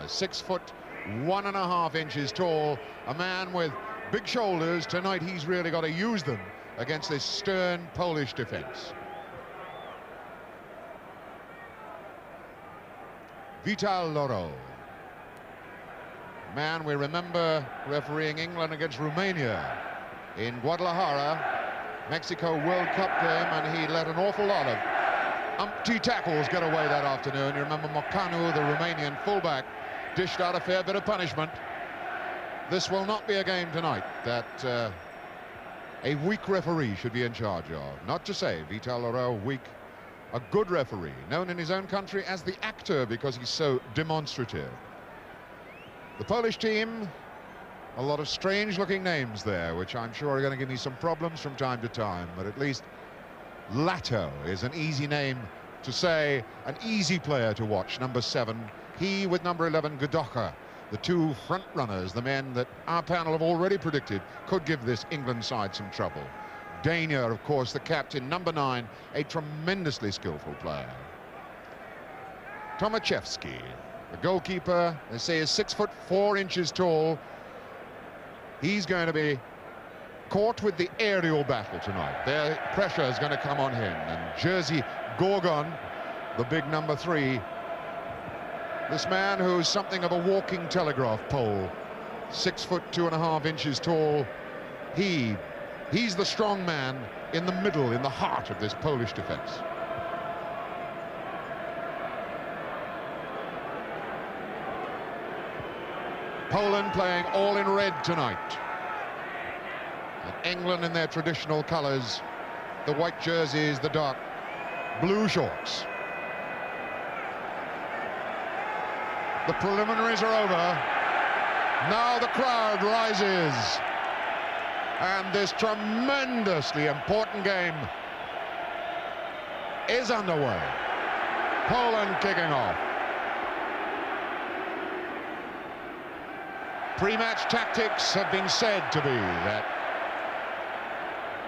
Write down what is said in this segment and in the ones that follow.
6'1.5" tall, a man with big shoulders. Tonight he's really got to use them against this stern Polish defense. Vital Loro, man we remember refereeing England against Romania in Guadalajara, Mexico World Cup game, and he let an awful lot of umpty tackles get away that afternoon. You remember Mocanu, the Romanian fullback, dished out a fair bit of punishment. This will not be a game tonight that a weak referee should be in charge of. Not to say Vital Loro weak, a good referee, known in his own country as the actor because he's so demonstrative. The Polish team, a lot of strange-looking names there, which I'm sure are going to give me some problems from time to time, but at least Lato is an easy name to say, an easy player to watch, number 7. He with number 11, Godoka, the two front runners, the men that our panel have already predicted could give this England side some trouble. Dania, of course, the captain, number 9, a tremendously skillful player. Tomaszewski, the goalkeeper, they say is 6'4" tall. He's going to be caught with the aerial battle tonight. Their pressure is going to come on him. And Jerzy Gorgon, the big number 3, this man who's something of a walking telegraph pole, 6'2.5" tall. He's the strong man in the middle, in the heart of this Polish defense. Poland playing all in red tonight. And England in their traditional colors, the white jerseys, the dark blue shorts. The preliminaries are over. Now the crowd rises. And this tremendously important game is underway. Poland kicking off. Pre-match tactics have been said to be that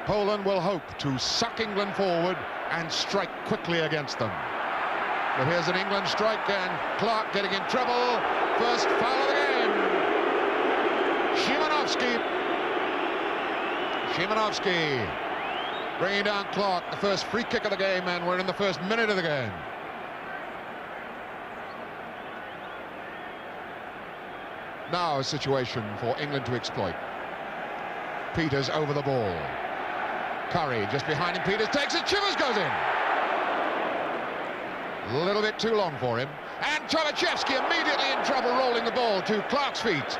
Poland will hope to suck England forward and strike quickly against them. But here's an England strike, and Clark getting in trouble. First foul of the game. Szymanowski bringing down Clark, the first free kick of the game, and we're in the first minute of the game. Now a situation for England to exploit. Peters over the ball. Curry just behind him. Peters takes it. Chivers goes in. A little bit too long for him. And Tomaszewski immediately in trouble, rolling the ball to Clark's feet.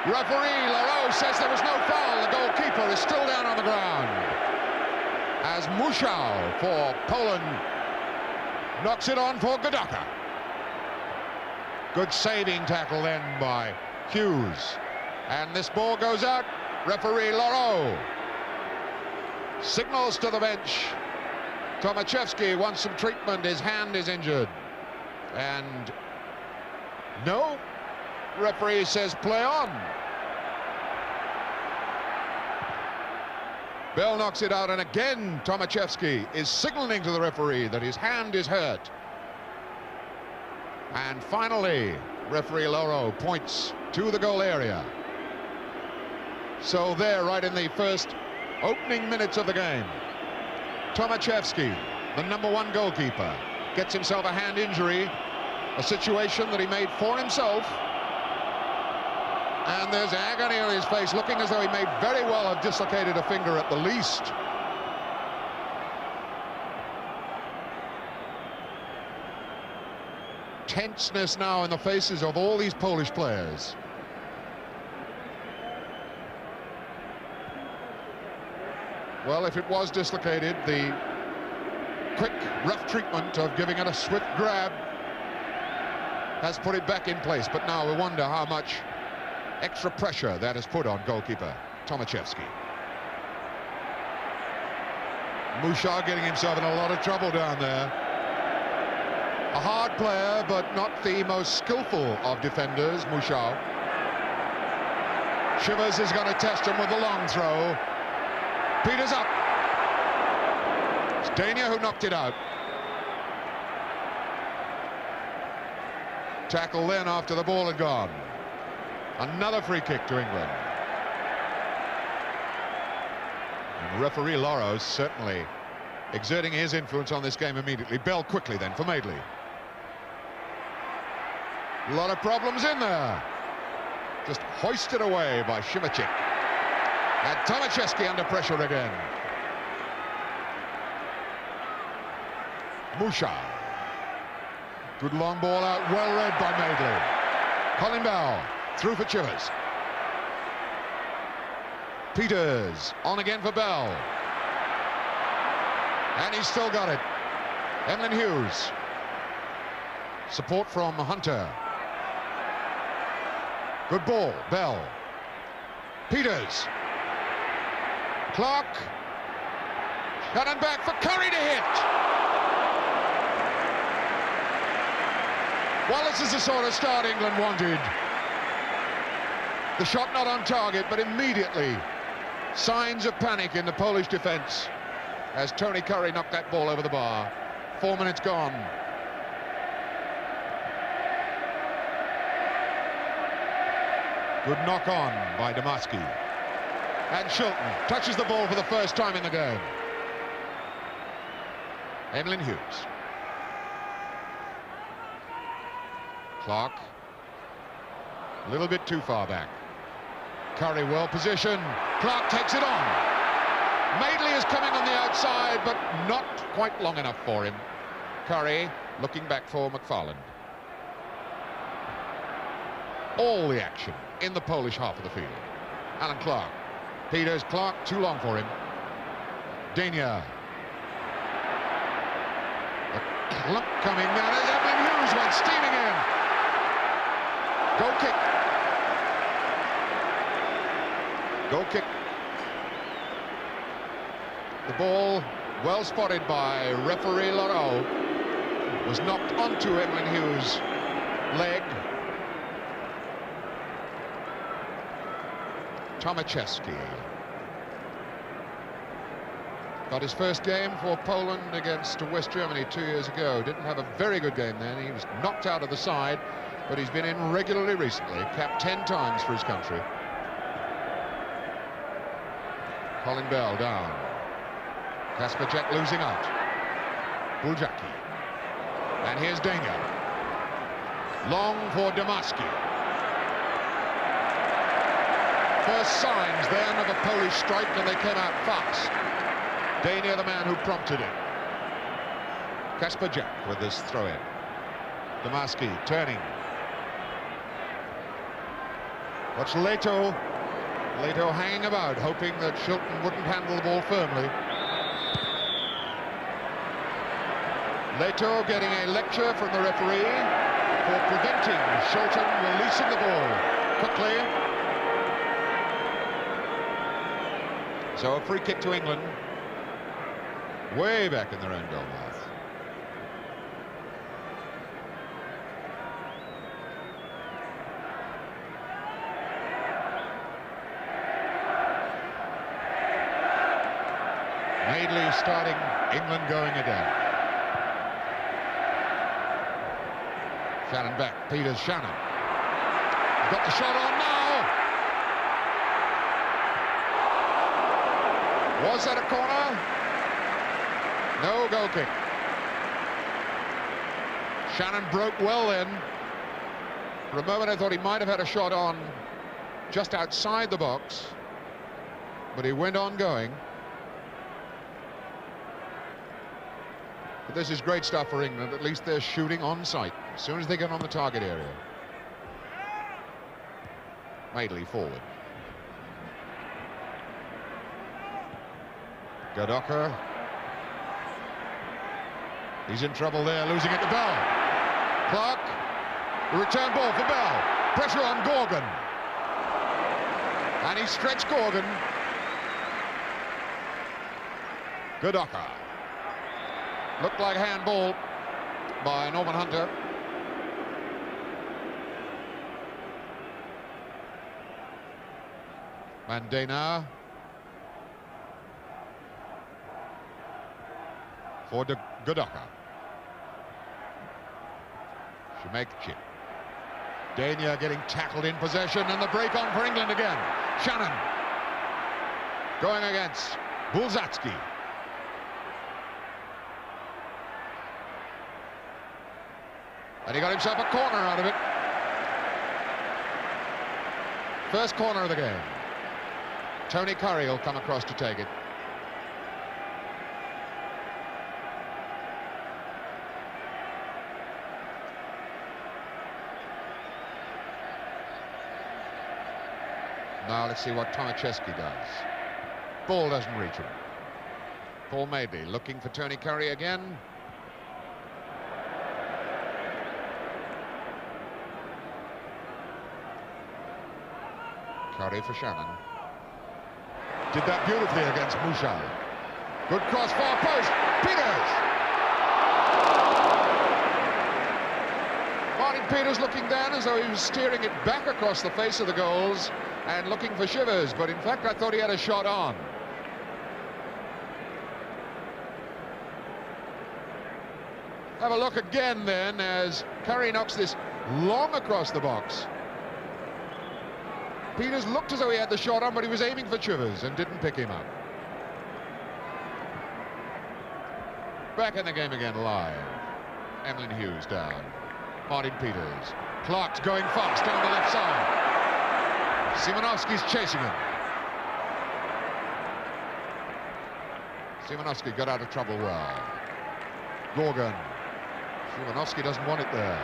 Referee Laro says there was no foul. The goalkeeper is still down on the ground. As Muszał for Poland knocks it on for Godoka. Good saving tackle then by Hughes. And this ball goes out. Referee Laro signals to the bench. Tomaszewski wants some treatment. His hand is injured. And no, referee says play on. Bell knocks it out, and again Tomaszewski is signaling to the referee that his hand is hurt. And finally, referee Loro points to the goal area. So there, right in the first opening minutes of the game, Tomaszewski, the number 1 goalkeeper, gets himself a hand injury, a situation that he made for himself. And there's agony on his face, looking as though he may very well have dislocated a finger at the least. Tenseness now in the faces of all these Polish players. Well, if it was dislocated, the quick, rough treatment of giving it a swift grab has put it back in place. But now we wonder how much extra pressure that has put on goalkeeper Tomaszewski. Muszał getting himself in a lot of trouble down there. A hard player, but not the most skillful of defenders, Muszał. Chivers is going to test him with a long throw. Peters up. It's Dania who knocked it out. tackle then after the ball had gone. Another free kick to England. And referee Loro certainly exerting his influence on this game immediately. Bell quickly then for Madeley. A lot of problems in there. Just hoisted away by Šimeček. And Tomaševski under pressure again. Musha. Good long ball out, well read by Madeley. Colin Bell through for Chivers. Peters on again for Bell. And he's still got it. Emlyn Hughes. Support from Hunter. Good ball, Bell. Peters. Clark. Cutting back for Curry to hit. Well, this is the sort of start England wanted. The shot not on target, but immediately signs of panic in the Polish defence as Tony Curry knocked that ball over the bar. 4 minutes gone. Good knock on by Damaski. And Shilton touches the ball for the first time in the game. Emlyn Hughes. Clark. A little bit too far back. Curry well positioned. Clark takes it on. Madeley is coming on the outside, but not quite long enough for him. Curry looking back for McFarland. All the action in the Polish half of the field. Alan Clark. Peters, Clark, too long for him. Dania. A clump coming down as Emlyn Hughes went steaming in. Goal kick. Goal kick. The ball, well spotted by referee Loro, was knocked onto Emlyn Hughes' leg. Tomaševski got his first game for Poland against West Germany 2 years ago. Didn't have a very good game then. He was knocked out of the side, but he's been in regularly recently. Capped 10 times for his country. Colin Bell down. Kasperczak losing out. Buljaki. And here's Dania. Long for Damaski. First signs then of a Polish strike, and they came out fast. Dania, the man who prompted it. Kasperczak with this throw-in. Damaski turning. Watch Leto. Leto hanging about, hoping that Shilton wouldn't handle the ball firmly. Leto getting a lecture from the referee for preventing Shilton releasing the ball quickly. So a free kick to England, way back in their own goal mouth. Madeley starting, England going again. Shannon back, Peters, Shannon. Got the shot on now. Was that a corner? No, goal kick. Shannon broke well then. For a moment I thought he might have had a shot on just outside the box, but he went on going. But this is great stuff for England. At least they're shooting on sight as soon as they get on the target area. Madeley forward. Godoka. He's in trouble there, losing it to Bell. Clark. The return ball for Bell. Pressure on Gorgon. And he stretched Gorgon. Godoka. Looked like a handball by Norman Hunter. Mandena. For Godoka. Šimeček. Dania getting tackled in possession, and the break on for England again. Shannon going against Bulzatsky. And he got himself a corner out of it. First corner of the game. Tony Curry will come across to take it. Now let's see what Tomaszewski does. Ball doesn't reach him. Paul Madeley looking for Tony Curry again. Curry for Shannon. Did that beautifully against Mouchard. Good cross, far post. Peters! Martin Peters looking down as though he was steering it back across the face of the goals and looking for Shivers, but in fact I thought he had a shot on. Have a look again then as Curry knocks this long across the box. Peters looked as though he had the shot on, but he was aiming for Chivers and didn't pick him up. Back in the game again live. Emlyn Hughes down. Martin Peters. Clark's going fast down the left side. Simonovsky's chasing him. Simonovsky got out of trouble well. Gorgon. Simonovsky doesn't want it there.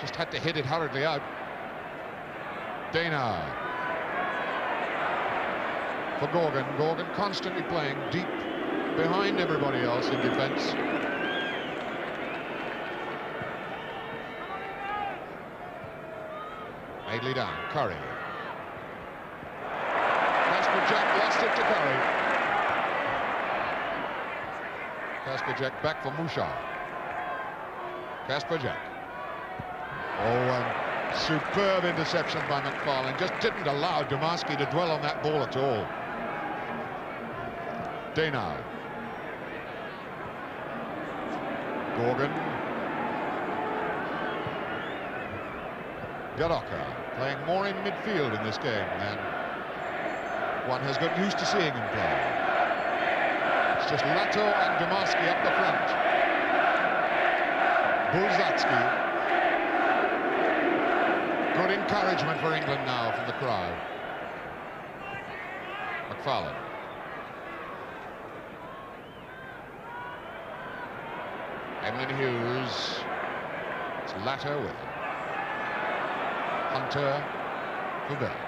Just had to hit it hurriedly out. Dana for Gorgon. Gorgon constantly playing deep behind everybody else in defense. Madeley down. Curry. Kasper Jack lost it to Curry. Kasper Jack back for Mouchard. Kasper Jack. Oh, superb interception by McFarlane. Just didn't allow Domarski to dwell on that ball at all. Dana. Gorgon. Gadoka playing more in midfield in this game than one has got used to seeing him play. It's just Lato and Domarski up the front. Bulzatsky. Good encouragement for England now from the crowd. McFarlane. Emlyn Hughes. It's Lato with him. Hunter for Bell.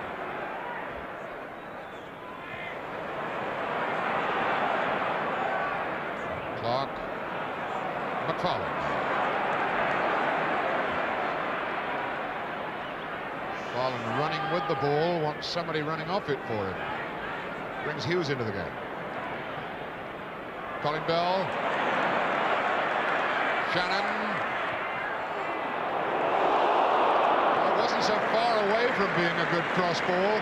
Clark. McFarlane. McFarlane running with the ball, wants somebody running off it for him. Brings Hughes into the game. Colin Bell. Shannon. Wasn't so far away from being a good cross ball.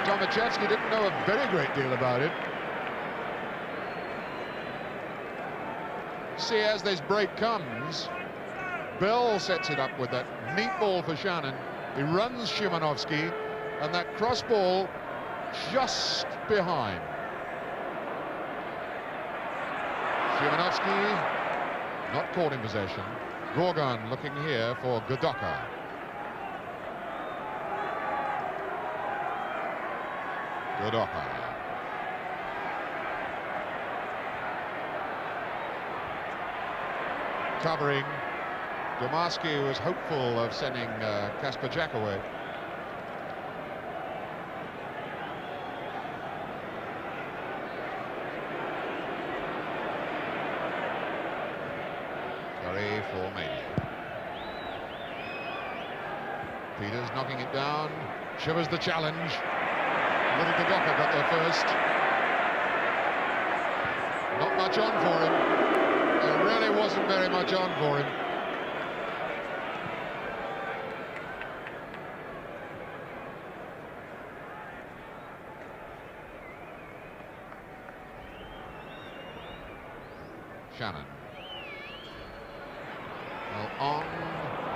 Tomaszewski didn't know a very great deal about it. See, as this break comes, Bell sets it up with that neat ball for Shannon. He runs Szymanowski, and that cross ball just behind. Szymanowski not caught in possession. Gorgon looking here for Gadoka. Gadoka. Covering. Domarski was hopeful of sending Kasper Jack away. Curry for Madeley. Peters knocking it down. Shivers the challenge. Little Gadoka got there first. Not much on for him. There really wasn't very much on for him. Shannon. Well, on,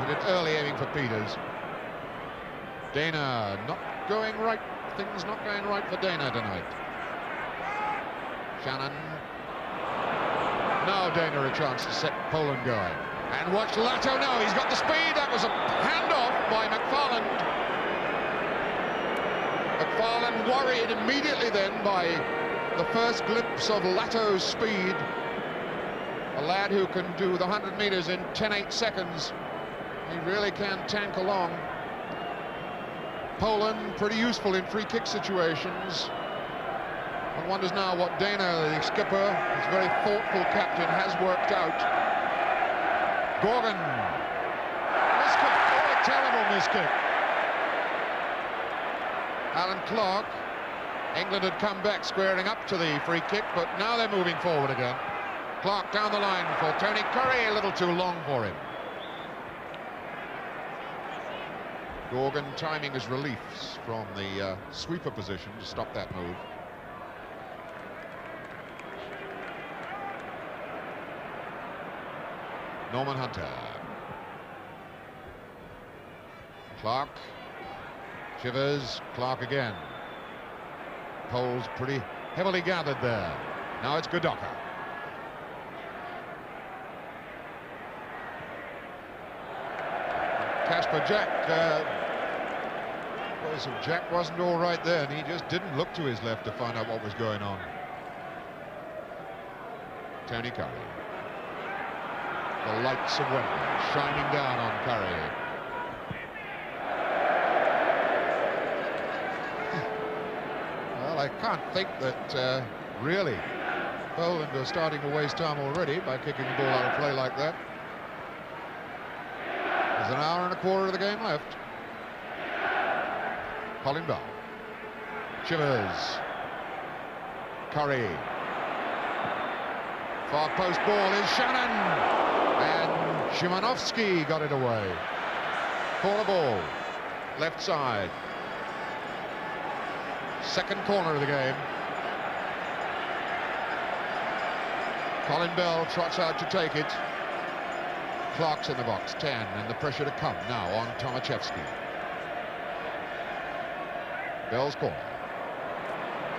hit it early, aiming for Peters. Dana not going right. Things not going right for Dana tonight. Shannon. Now Dana a chance to set Poland going. And watch Latto now. He's got the speed. That was a handoff by McFarland. McFarland worried immediately then by the first glimpse of Latto's speed. A lad who can do the 100 meters in 10.8 seconds. He really can tank along. Poland pretty useful in free kick situations. One wonders now what Dana, the skipper, his very thoughtful captain, has worked out. Gorgon. Miskick. Oh, a terrible miskick. Alan Clark. England had come back squaring up to the free kick, but now they're moving forward again. Clark down the line for Tony Curry, a little too long for him. Gorgon timing his reliefs from the sweeper position to stop that move. Norman Hunter. Clark. Shivers. Clark again. Poles pretty heavily gathered there. Now it's Godoka. Casper Jack. So Jack wasn't all right there, and he just didn't look to his left to find out what was going on. Tony Curry. The lights of Wembley shining down on Curry. Well, I can't think that really Poland are starting to waste time already by kicking the ball out of play like that. There's an hour and a quarter of the game left. Colin Bell. Shivers. Curry. Far post ball is Shannon. And Szymanowski got it away. Corner ball. Left side. Second corner of the game. Colin Bell trots out to take it. Clark's in the box, 10, and the pressure to come now on Tomaszewski. Bell's corner.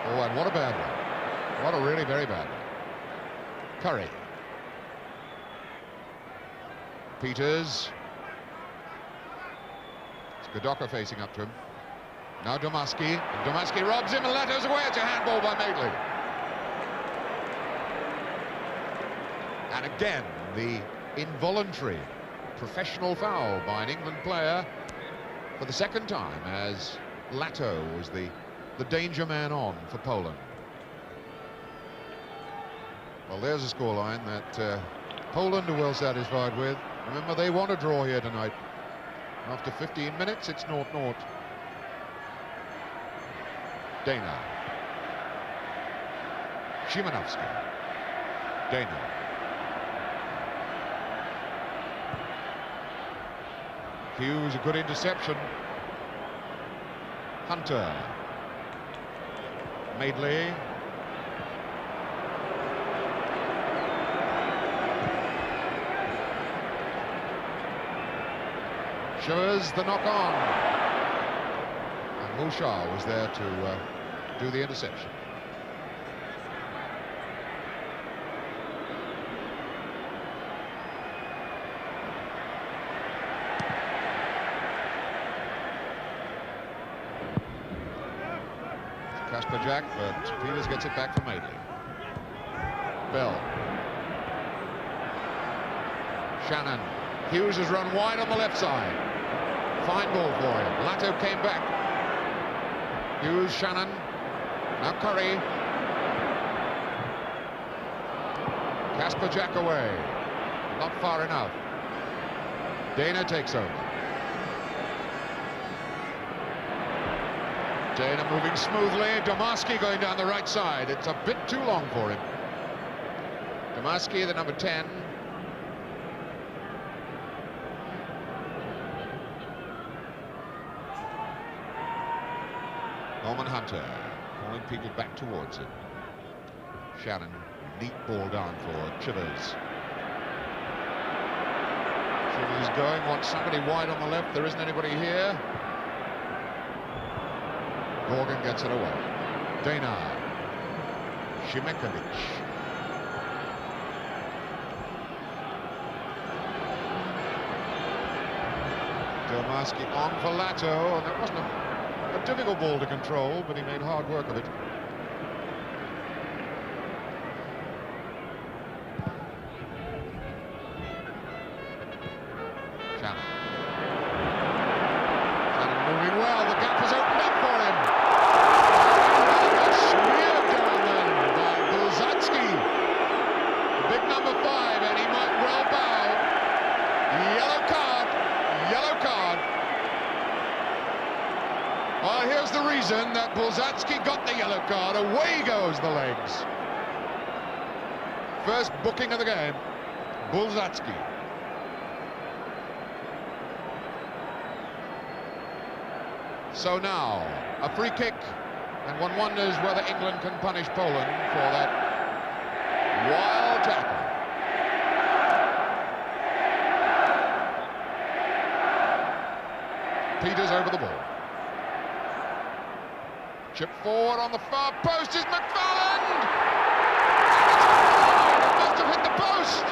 Oh, and what a bad one. What a really very bad one. Curry. Peters. It's Godoka facing up to him. Now Domaski. And Domaski robs him and Latto's away. It's a handball by Madeley. And again, the involuntary professional foul by an England player for the second time, as Latto was the danger man on for Poland. Well, there's a scoreline that Poland are well satisfied with. Remember, they want a draw here tonight. After 15 minutes, it's 0-0. Dana. Szymanowski. Dana. Hughes, a good interception. Hunter. Madeley. Shivers the knock on. And Bouchard was there to do the interception. Casper Jack, but Peters gets it back for Madeley. Bell. Shannon. Hughes has run wide on the left side. Fine ball for him. Latto came back. Hughes, Shannon. Now Curry. Casper Jack away. Not far enough. Dana takes over. Dana moving smoothly. Domaski going down the right side. It's a bit too long for him. Domaski, the number 10. Norman Hunter calling people back towards him. Shannon, neat ball down for Chivers. He's going, wants somebody wide on the left. There isn't anybody here. Gorgon gets it away. Dana. Shimekovic. Domaski on for Lato, and that wasn't a difficult ball to control, but he made hard work of it. Shannon moving well, the gap was opened up for him. Smeared down then by Bulzatsky. Big number 5, and he might well bow. Yellow card. Yellow card. Well, here's the reason that Bulzatsky got the yellow card. Away goes the legs. First booking of the game, Bulzatsky. So now, a free kick, and one wonders whether England can punish Poland for that wild tackle. Peters over the ball. Chip forward on the far post is McFarland! It must have hit the post!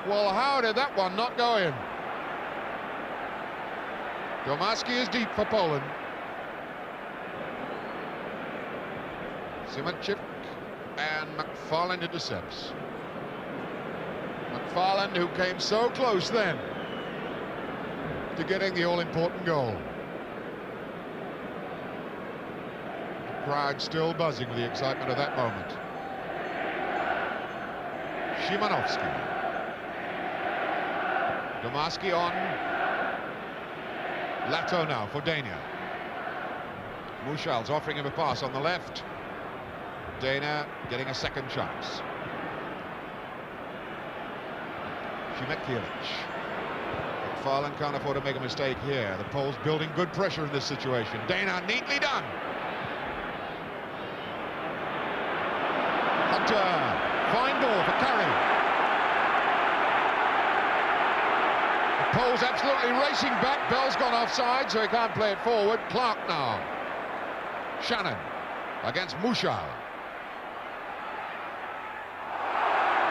Well, how did that one not go in? Domaski is deep for Poland. Simonchik and McFarland intercepts. McFarland, who came so close then to getting the all-important goal. The crowd still buzzing with the excitement of that moment. Szymanowski. Domaski on. Lato now for Dana. Mushal's offering him a pass on the left. Dana getting a second chance. Shimekovic. McFarland can't afford to make a mistake here. The Poles building good pressure in this situation. Dana, neatly done. Hunter, fine ball for Curry. The Poles absolutely racing back. Bell's gone offside, so he can't play it forward. Clark now. Shannon against Mushal.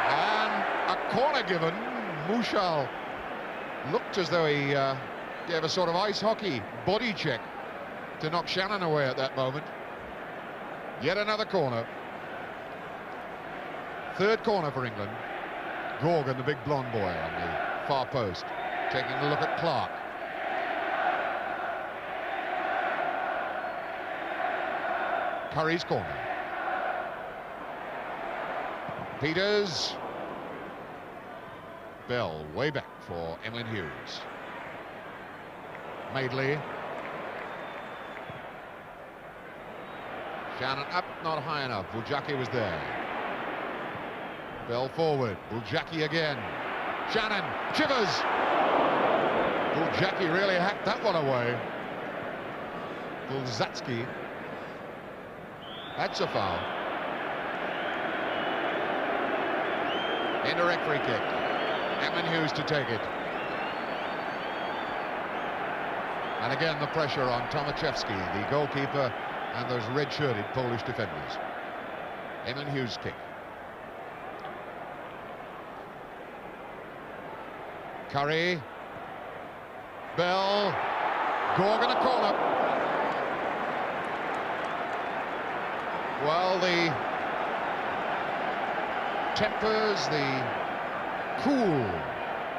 And a corner given. Mushal looked as though he gave a sort of ice hockey body check to knock Shannon away at that moment. Yet another corner. Third corner for England. Gorgon, the big blonde boy on the far post, taking a look at Clark. Curry's corner. Peters. Bell way back for Emlyn Hughes. Madeley. Shannon up, not high enough. Buljaki was there. Bell forward. Buljaki again. Shannon. Chivers. Buljaki really hacked that one away. Bulzatsky. That's a foul. Indirect free kick. Emlyn Hughes to take it. And again the pressure on Tomaszewski, the goalkeeper, and those red-shirted Polish defenders. Emlyn Hughes kick. Curry. Bell. Gorgon a corner. Well, the tempers, the cool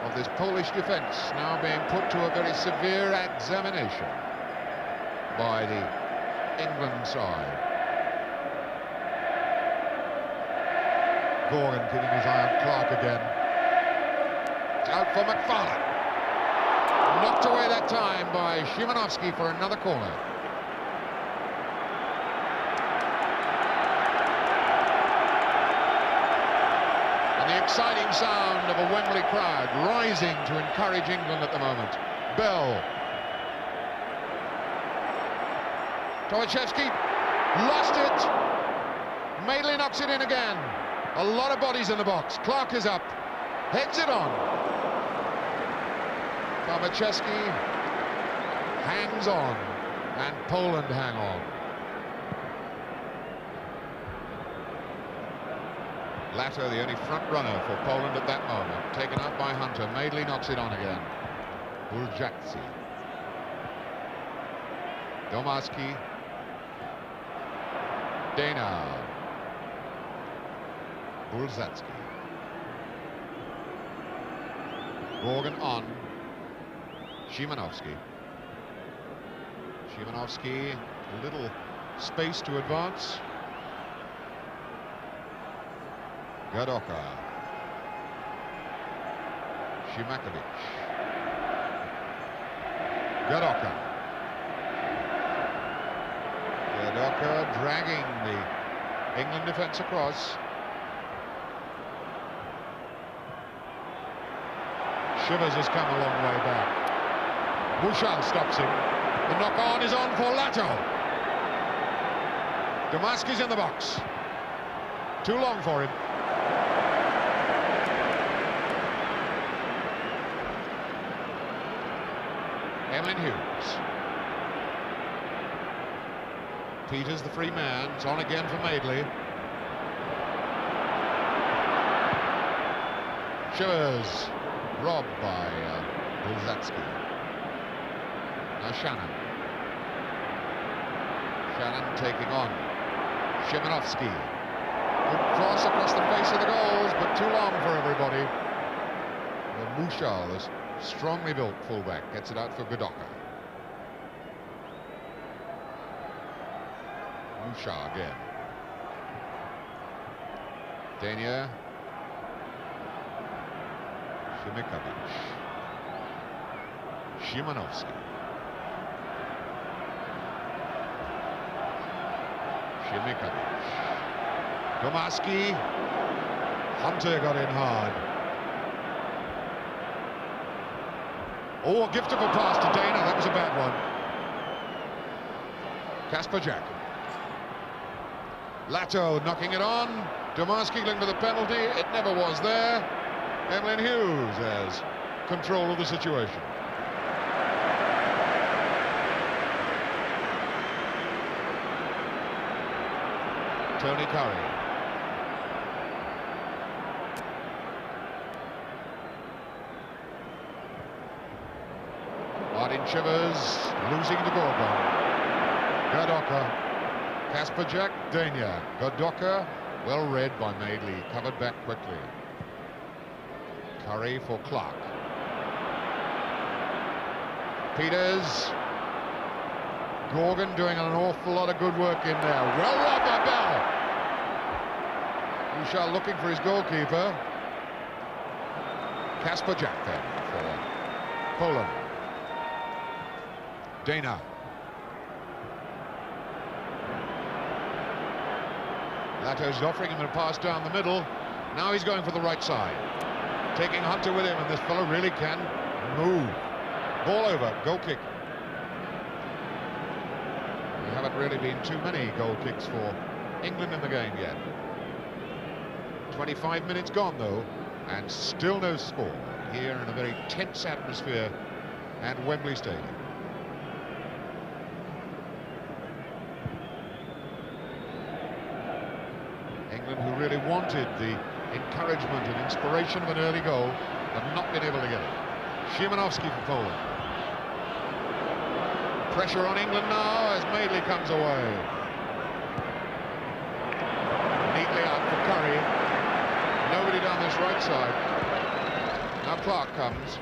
of this Polish defence now being put to a very severe examination by the England side. Gorgon keeping his eye on Clark again. It's out for McFarland. Knocked away that time by Szymanowski for another corner. The exciting sound of a Wembley crowd rising to encourage England at the moment. Bell. Tomaszewski lost it. Madeley knocks it in again. A lot of bodies in the box. Clark is up. Heads it on. Tomacheski hangs on. And Poland hang on. Lato, the only front runner for Poland at that moment. Taken up by Hunter. Madeley knocks it on again. Buljatsi. Domarski. Dana. Bulzatsky. Gorgon on. Szymanowski. Szymanowski, a little space to advance. Gadoka. Shimakovic. Gadoka. Gadoka dragging the England defence across. Shivers has come a long way back. Bouchard stops him. The knock-on is on for Lato. Domarski's in the box. Too long for him. Emlyn Hughes. Peters, the free man. It's on again for Madeley. Shivers. Robbed by Bulzatsky. Now Shannon. Shannon taking on Szymanowski. Good cross across the face of the goals, but too long for everybody. Mushal, this strongly built fullback, gets it out for Gadoka. Mushal again. Dania. Shimikovic. Szymanowski. Shimikovic. Domarski. Hunter got in hard. Oh, a gift of a pass to Dana. That was a bad one. Kasper Jack. Lato knocking it on. Domarski looking for the penalty. It never was there. Emlyn Hughes has control of the situation. Tony Curry. Martin Shivers losing to Gorgon. Gadoka. Kasper Jack, Dania. Gadoka, well read by Madeley, covered back quickly. Curry for Clark. Peters. Gorgon doing an awful lot of good work in there. Well robbed by Bell. Bouchard looking for his goalkeeper. Kasper Jack then for Poland. Dana. Lato's offering him a pass down the middle. Now he's going for the right side. Taking Hunter with him, and this fellow really can move. Ball over, goal kick. There haven't really been too many goal kicks for England in the game yet. 25 minutes gone, though, and still no score here in a very tense atmosphere at Wembley Stadium. England, who really wanted the encouragement and inspiration of an early goal, have not been able to get it. Szymanowski for Poland. Pressure on England now as Madeley comes away. Neatly out for Curry. Nobody down this right side. Now Clark comes.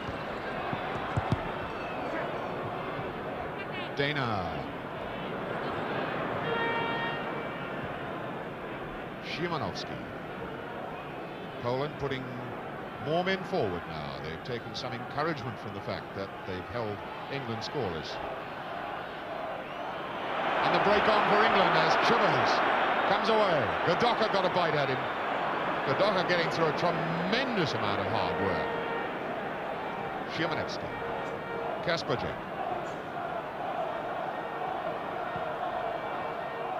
Dana. Szymanowski. Poland putting more men forward now. They've taken some encouragement from the fact that they've held England scoreless. And the break on for England as Chivers comes away. Gadoka got a bite at him. Gadoka getting through a tremendous amount of hard work. Szymanowski. Kasper Jack.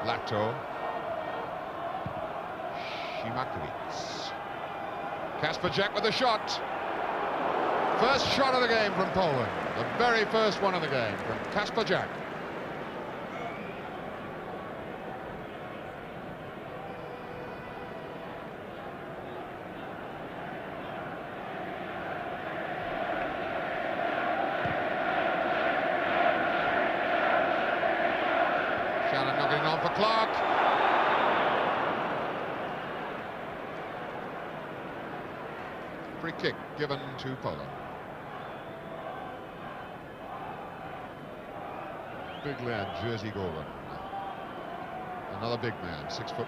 Lato. Szymakiewicz. Kasperczak with a shot. First shot of the game from Poland. The very first one of the game from Kasperczak. Shannon knocking it on for Clark. Free kick given to Poland. Big lad, Jerzy Gorgon. Another big man, 6'1"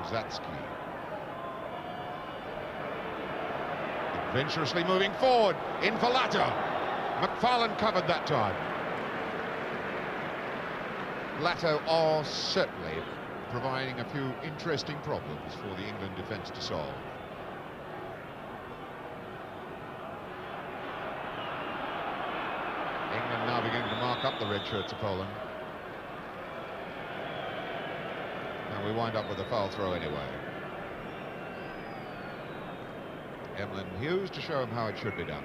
Brzezacki. Adventurously moving forward, in for Lato. McFarlane covered that time. Lato are certainly providing a few interesting problems for the England defence to solve. England now beginning to mark up the red shirts of Poland. And we wind up with a foul throw anyway. Emlyn Hughes to show him how it should be done.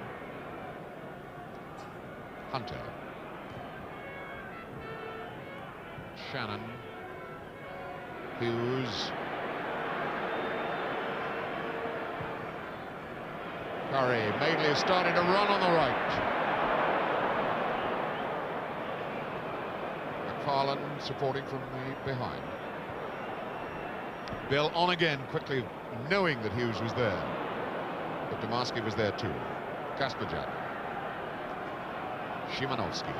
Hunter. Shannon. Hughes. Curry. Madeley is starting to run on the right. McFarlane supporting from the behind. Bill on again, quickly knowing that Hughes was there. But Domarski was there too. Kasperczak. Szymanowski.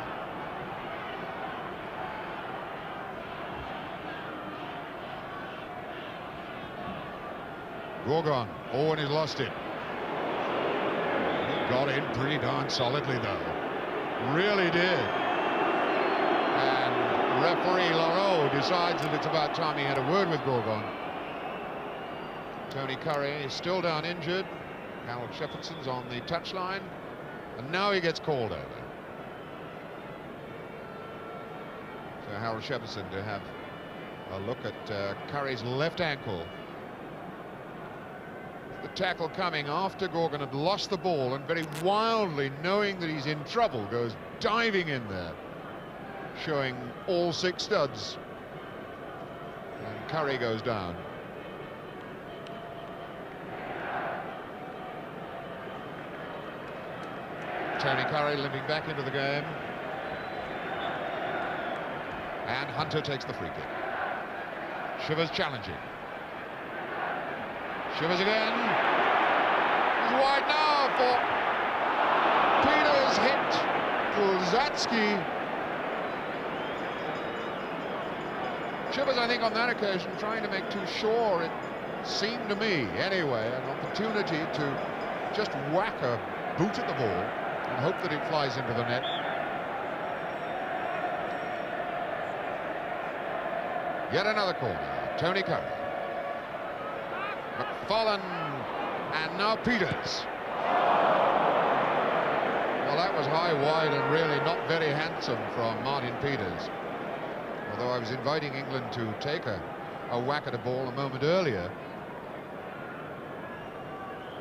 Gorgon. Oh, and he's lost it. He got in pretty darn solidly, though. Really did. And referee Lareau decides that it's about time he had a word with Gorgon. Tony Curry is still down injured. Harold Shepherdson's on the touchline. And now he gets called over. So Harold Shepherdson to have a look at Curry's left ankle. The tackle coming after Gorgon had lost the ball and very wildly, knowing that he's in trouble, goes diving in there, showing all 6 studs. And Curry goes down. Tony Curry limping back into the game. And Hunter takes the free kick. Shivers challenging. Shivers again. He's wide now for Peters. Hit Brzezacki. Shivers, I think, on that occasion, trying to make too sure. It seemed to me, anyway, an opportunity to just whack a boot at the ball and hope that it flies into the net. Yet another corner. Tony Curry. McFarlane, and now Peters. Well, that was high, wide, and really not very handsome from Martin Peters. Although I was inviting England to take a whack at a ball a moment earlier.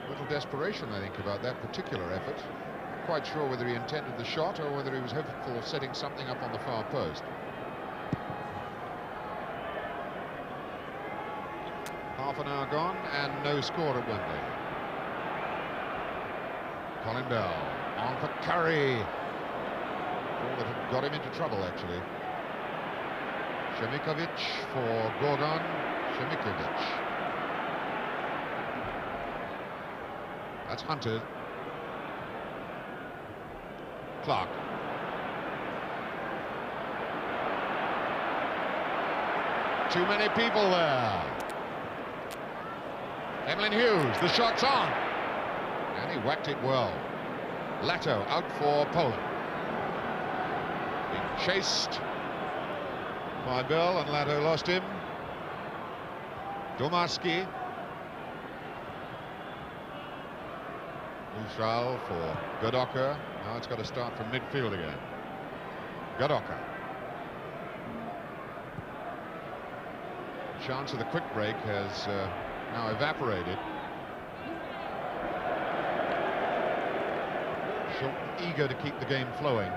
A little desperation, I think, about that particular effort. Not quite sure whether he intended the shot or whether he was hopeful of setting something up on the far post. Half an hour gone and no score at Wembley. Colin Bell on for Curry. Ball that had got him into trouble, actually. Szymakiewicz for Gorgon. Szymakiewicz. That's Hunter. Clark. Too many people there. Emlyn Hughes, the shot's on. And he whacked it well. Lato out for Poland. Being chased by Bell, and Lato lost him. Domarski. Lushal for Godoka. Now it's got to start from midfield again. Godoka. chance of the quick break has now evaporated. Short, eager to keep the game flowing.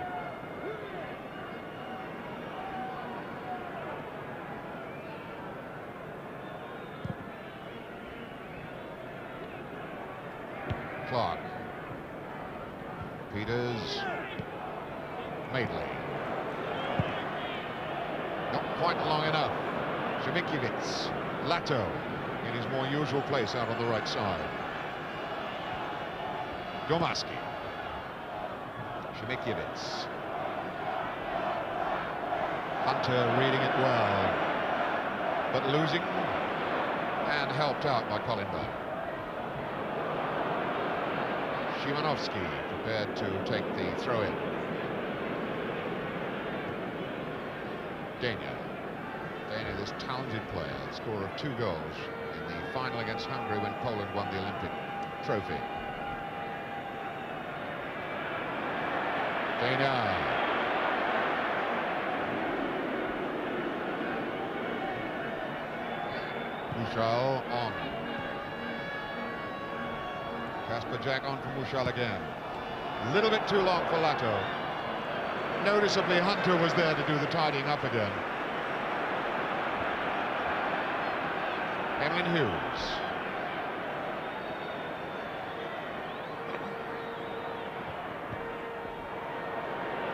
Clark. Peters. Madeley. Not quite long enough. Shemikiewicz. Lato in his more usual place out on the right side. Domarski. Shemikiewicz. Hunter reading it well, but losing and helped out by Collinberg. Szymanowski prepared to take the throw-in. Dania, this talented player, the scorer of 2 goals in the final against Hungary when Poland won the Olympic trophy. Dania. Mushal on. Kasper Jack on from Mushal again. A little bit too long for Lato. Noticeably, Hunter was there to do the tidying up again. Emlyn Hughes.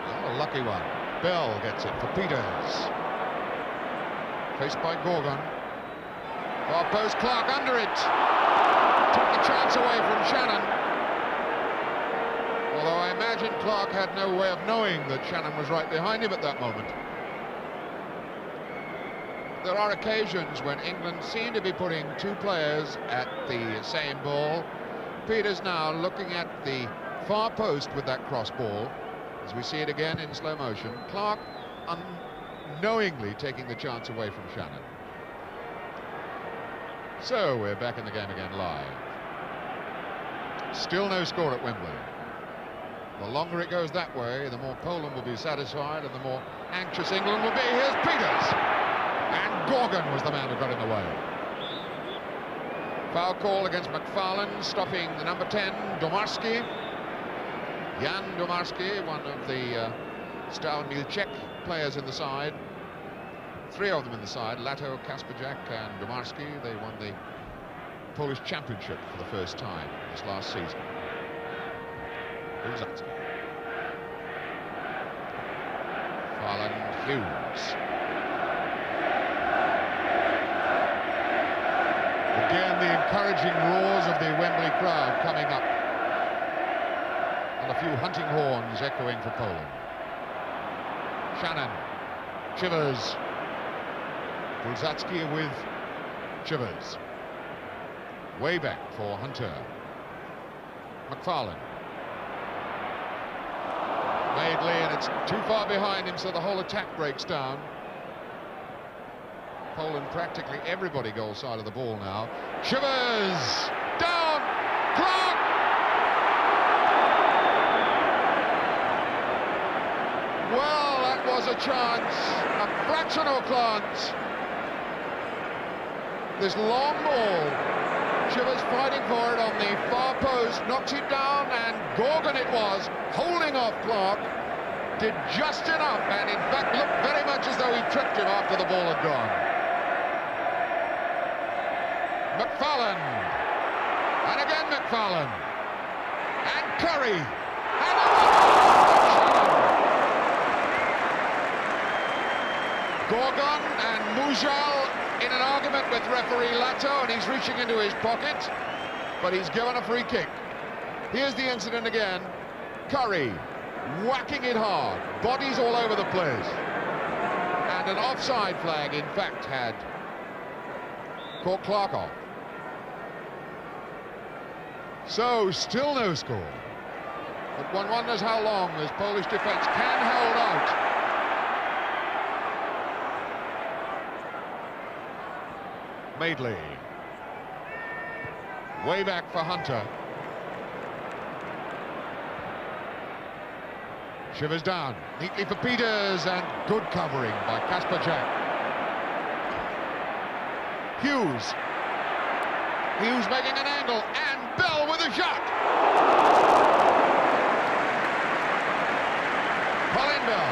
Oh, a lucky one. Bell gets it for Peters. Faced by Gorgon. Far post, Clark under it. Took the chance away from Shannon. Although I imagine Clark had no way of knowing that Shannon was right behind him at that moment. There are occasions when England seem to be putting 2 players at the same ball. Peters now looking at the far post with that cross ball, as we see it again in slow motion. Clark unknowingly taking the chance away from Shannon. So we're back in the game again live. Still no score at Wembley. The longer it goes that way, the more Poland will be satisfied and the more anxious England will be. Here's Peters. And Gorgon was the man who got in the way. Foul call against McFarlane, stopping the number 10, Domarski. Jan Domarski, one of the Stal Milček players in the side. 3 of them in the side, Lato, Kasper Jack and Domarski. They won the Polish Championship for the first time this last season. Brzezinski. Farland, Hughes. Again, the encouraging roars of the Wembley crowd coming up. And a few hunting horns echoing for Poland. Shannon, Chivers. Brzezinski with Chivers. Way back for Hunter. McFarlane. Madeley, and it's too far behind him, so the whole attack breaks down. Poland practically everybody goal side of the ball now. Chivers! Down! Clark! Well, that was a chance, a fractional chance. This long ball, Chivers fighting for it on the far post, knocks it down, and Gorgon it was, holding off Clark, did just enough, and in fact looked very much as though he tripped him after the ball had gone. McFarlane, and again McFarlane, and Curry, and Gorgon and Mushal in an argument with referee Lato, and he's reaching into his pocket, but he's given a free kick. Here's the incident again. Curry whacking it hard, bodies all over the place, and an offside flag in fact had caught Clark off. So still no score, but one wonders how long this Polish defence can hold out. Madeley. Way back for Hunter. Shivers down, neatly for Peters, and good covering by Kasper Jack. Hughes. Hughes making an angle, and Bell with a shot. Colin Bell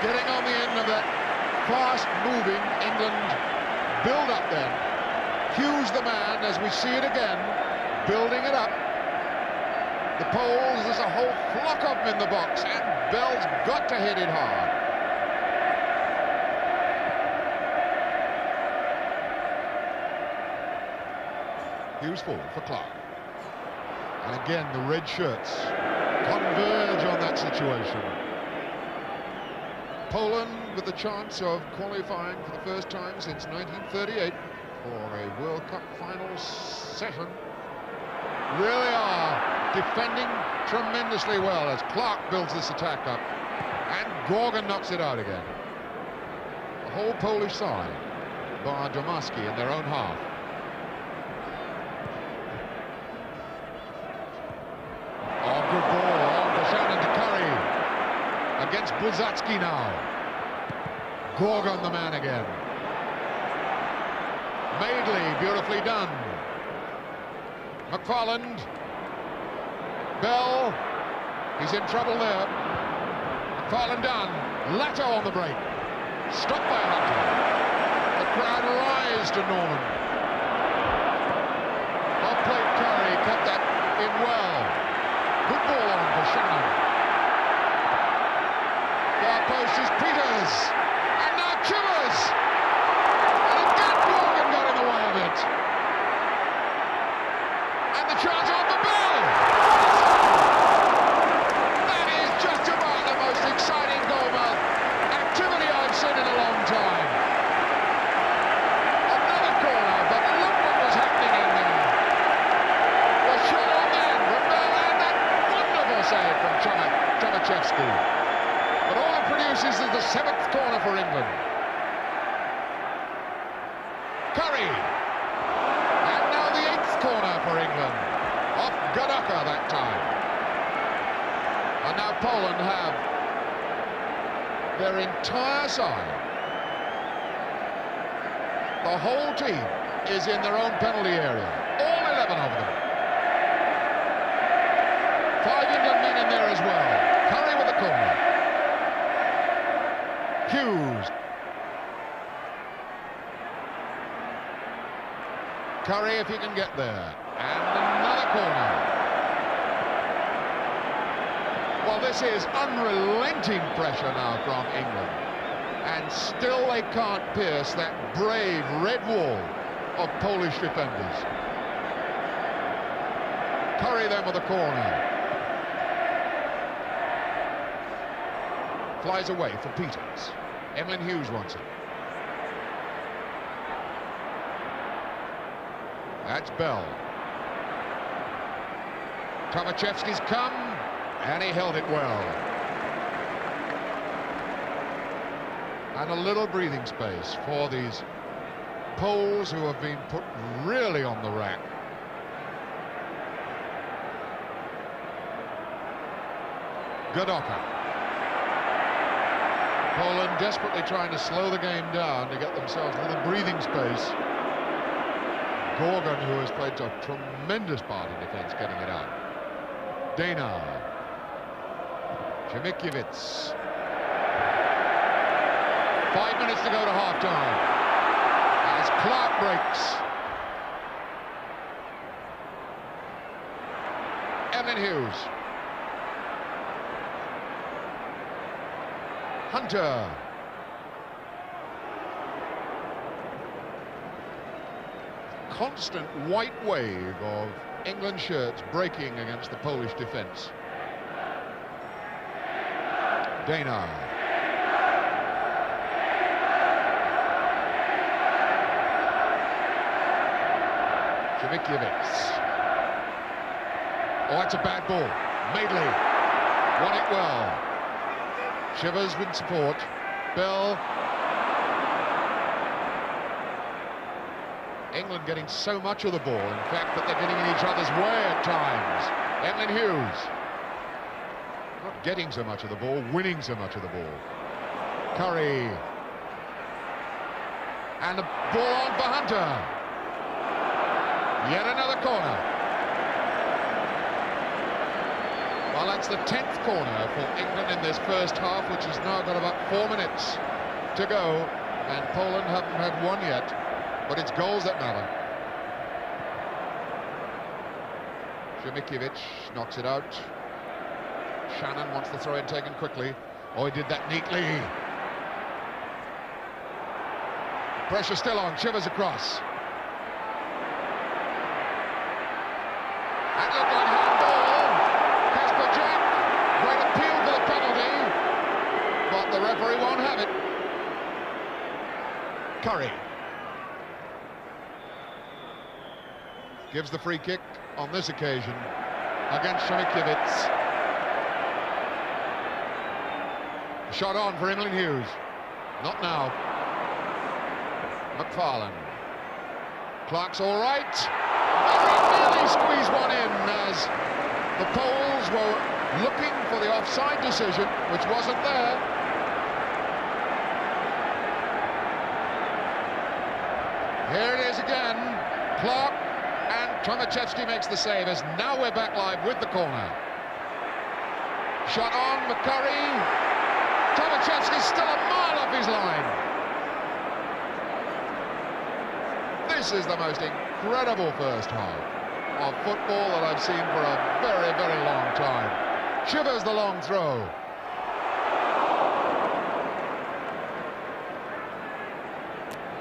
getting on the end of that fast-moving England build-up then. Hughes the man, as we see it again, building it up. The Poles, there's a whole flock of them in the box, and Bell's got to hit it hard. Hughes forward for Clark. And again, the red shirts converge on that situation. Poland with the chance of qualifying for the first time since 1938 for a World Cup final session. Really are defending tremendously well as Clark builds this attack up, and Gorgon knocks it out again. The whole Polish side, bar Domaski in their own half. Oh, good ball on for Shannon to Curry against Buzacki now. Gorgon the man again. Madeley, beautifully done. McFarland. Bell. He's in trouble there. McFarland done. Lato on the break. Stopped by Hunter. The crowd rise to Norman. Off-plate Curry kept that in well. Good ball on for Shannon. Far post is Peters. And now Chivers. And again Gorgon got in the way of it. And the charge on the Bell. That is just about the most exciting goalmouth activity I've seen in a long time. Another corner, but look what was happening in there. The shot on then from Bell, and that wonderful save from Tomaszewski. But all it produces is the 7th corner for England. Curry. And now the 8th corner for England. Off Gadaka that time. And now Poland have their entire side. The whole team is in their own penalty area. All 11 of them. 5 England men in there as well. Curry with the corner. Hughes. Curry if he can get there. And another corner. Well, this is unrelenting pressure now from England. And still they can't pierce that brave red wall of Polish defenders. Curry then with a corner. Flies away for Peters. Emlyn Hughes wants it. That's Bell. Tomaszewski's come, and he held it well. And a little breathing space for these Poles who have been put really on the rack. Gadaka. Poland desperately trying to slow the game down to get themselves a little breathing space. Gorgon, who has played a tremendous part in defence, getting it out. Dana. Chemikiewicz. 5 minutes to go to half-time. As Clark breaks. Emlyn Hughes. Hunter. Constant white wave of England shirts breaking against the Polish defence. Dana. Chemikiewicz. Oh, that's a bad ball. Madeley won it well. Shivers with support. Bell. England getting so much of the ball, in fact, that they're getting in each other's way at times. Emlyn Hughes. Not getting so much of the ball, winning so much of the ball. Curry. And the ball on for Hunter. Yet another corner. Well, that's the 10th corner for England in this first half, which has now got about 4 minutes to go. And Poland haven't had one yet, but it's goals that matter. Shimikiewicz knocks it out. Shannon wants the throw-in taken quickly. Oh, he did that neatly. Pressure still on, Chivers across. That looked like handball. Kasper Jack, great appeal for the penalty, but the referee won't have it. Curry gives the free kick on this occasion against Shimikiewicz. Shot on for Emlyn Hughes. Not now. McFarlane. Clark's all right. Very nearly squeezed one in as the Poles were looking for the offside decision, which wasn't there. Here it is again. Clark and Tomaszewski makes the save as now we're back live with the corner. Shot on, McCurry. Tomaszewski's still a mile off his line. This is the most incredible first half of football that I've seen for a very, very long time. Chivers the long throw.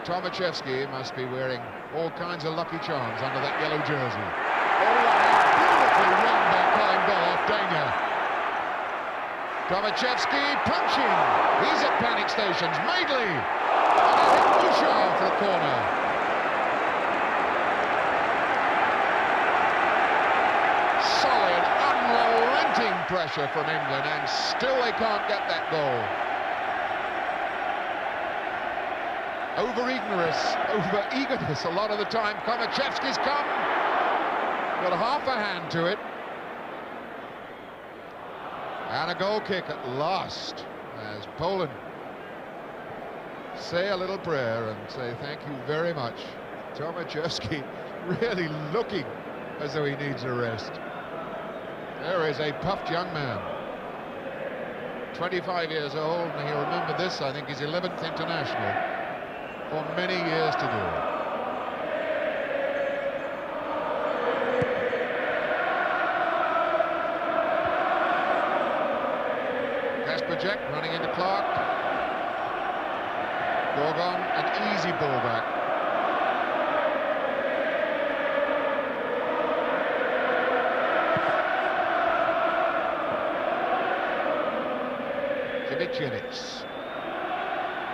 Tomaszewski must be wearing all kinds of lucky charms under that yellow jersey. Oh, beautifully run by Colin Bell off Dania. Tomaszewski punching. He's at panic stations. Madeley. And a hit Bouchard for a corner. Solid, unrelenting pressure from England, and still they can't get that goal. Over-eagerness a lot of the time. Tomaszewski's come. Got half a hand to it. And a goal kick at last, as Poland say a little prayer and say thank you very much. Tomaszewski really looking as though he needs a rest. There is a puffed young man, 25 years old, and he'll remember this, I think, his 11th international for many years to do. Kasper Jack running into Clark. Gorgon, an easy ball back. Shimikiewicz.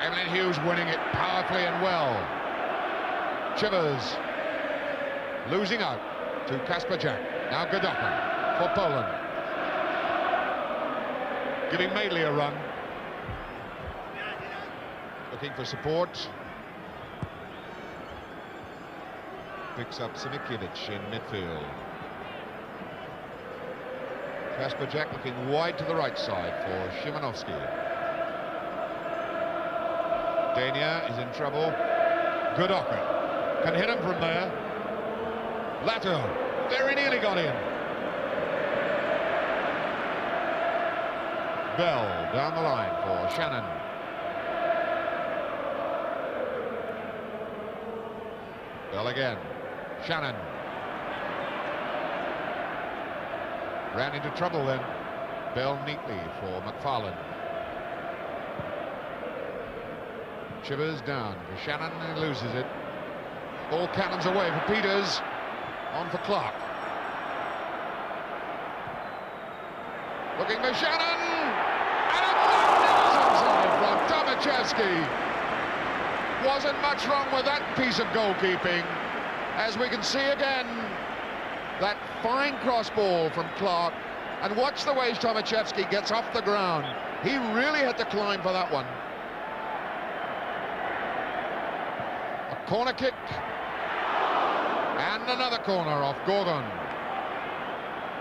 Emlyn Hughes winning it powerfully and well. Chivers losing out to Kasper Jack. Now Godoka for Poland. Giving Madeley a run. Looking for support. Picks up Shimikiewicz in midfield. Kasper Jack looking wide to the right side for Szymanowski. Dania is in trouble. Godoka can hit him from there. Lato very nearly got in. Bell down the line for Shannon. Bell again. Shannon. Ran into trouble then. Bell neatly for McFarlane. Chivers down for Shannon, and he loses it. Ball cannons away for Peters. On for Clark. Looking for Shannon. And a magnificent save from Tomaszewski. Wasn't much wrong with that piece of goalkeeping. As we can see again, that fine cross ball from Clark. And watch the way Tomaszewski gets off the ground. He really had to climb for that one. A corner kick. And another corner off Gorgon.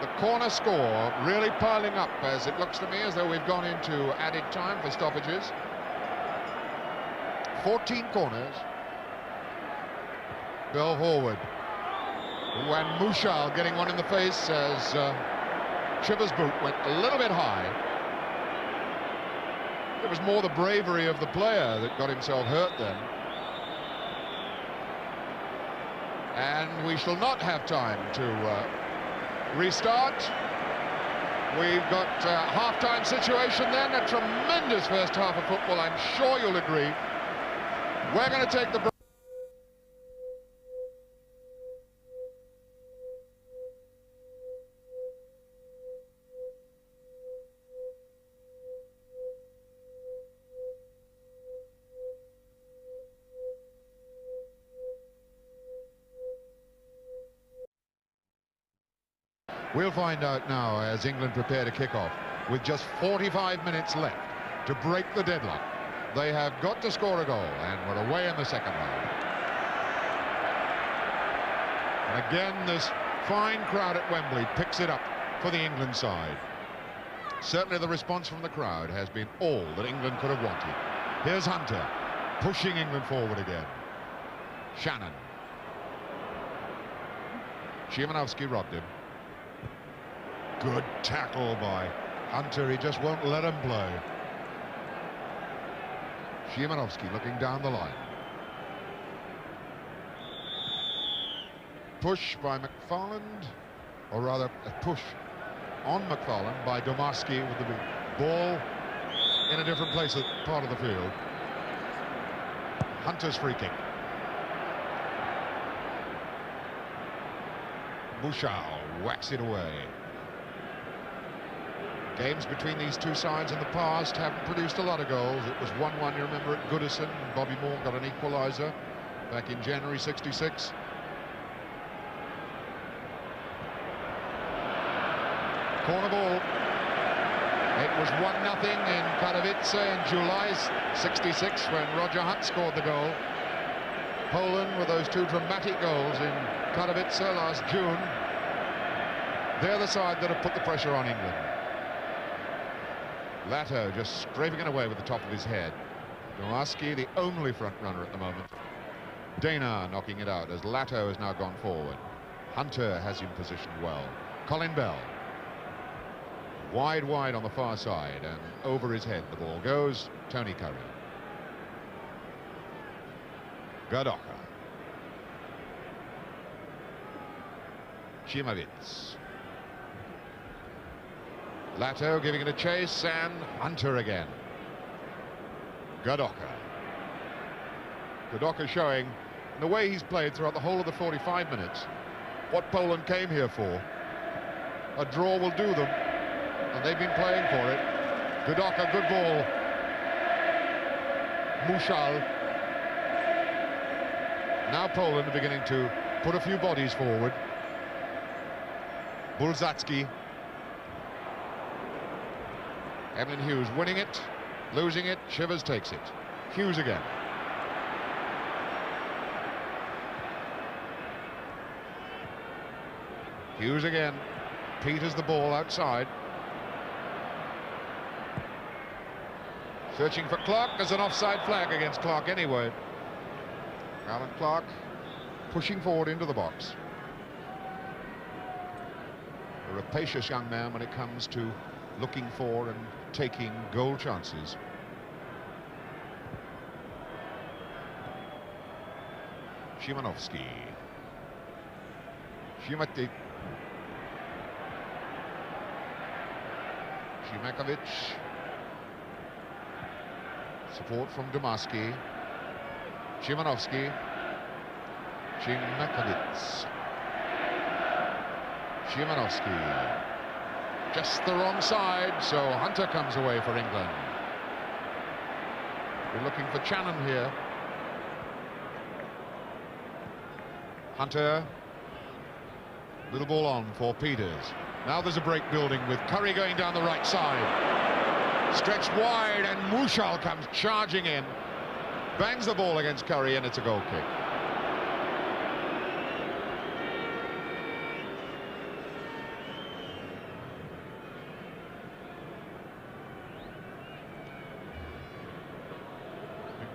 The corner score really piling up, as it looks to me as though we've gone into added time for stoppages. 14 corners, Bell forward. When Mouchal getting one in the face as Chivers' boot went a little bit high. It was more the bravery of the player that got himself hurt then. And we shall not have time to restart. We've got a half-time situation then, a tremendous first half of football, I'm sure you'll agree. We're going to take the break. We'll find out now as England prepare to kick off with just 45 minutes left to break the deadlock. They have got to score a goal, and we're away in the second half. And again, this fine crowd at Wembley picks it up for the England side. Certainly the response from the crowd has been all that England could have wanted. Here's Hunter pushing England forward again. Shannon. Szymanowski robbed him. Good tackle by Hunter, he just won't let him play. Szymanowski looking down the line. Push by McFarland, or rather a push on McFarland by Domarski with the ball in a different place at part of the field. Hunter's free kick. Mouchal whacks it away. Games between these two sides in the past haven't produced a lot of goals. It was 1-1, you remember, at Goodison. Bobby Moore got an equaliser back in January '66. Corner ball. It was 1-0 in Katowice in July '66 when Roger Hunt scored the goal. Poland with those two dramatic goals in Katowice last June. They're the side that have put the pressure on England. Lato just scraping it away with the top of his head. Domarski, the only front runner at the moment. Dana knocking it out as Lato has now gone forward. Hunter has him positioned well. Colin Bell. Wide on the far side, and over his head the ball goes. Tony Curry. Gadoka. Chimavitz. Lato giving it a chase, and Hunter again. Gadoka. Gadoka showing, in the way he's played throughout the whole of the 45 minutes, what Poland came here for. A draw will do them, and they've been playing for it. Gadoka, good ball. Mouchal. Now Poland are beginning to put a few bodies forward. Bulzacki. Evelyn Hughes winning it, losing it, Chivers takes it. Hughes again. Hughes again, peters the ball outside. Searching for Clark, there's an offside flag against Clark anyway. Alan Clark pushing forward into the box. A rapacious young man when it comes to looking for and taking goal chances. Szymanowski. Szymakovic. Support from Domarski. Szymanowski. Szymakovic. Szymanowski. Just the wrong side, so Hunter comes away for England. We're looking for Channon here. Hunter. Little ball on for Peters. Now there's a break building with Curry going down the right side. Stretched wide, and Mouchal comes charging in. Bangs the ball against Curry, and it's a goal kick.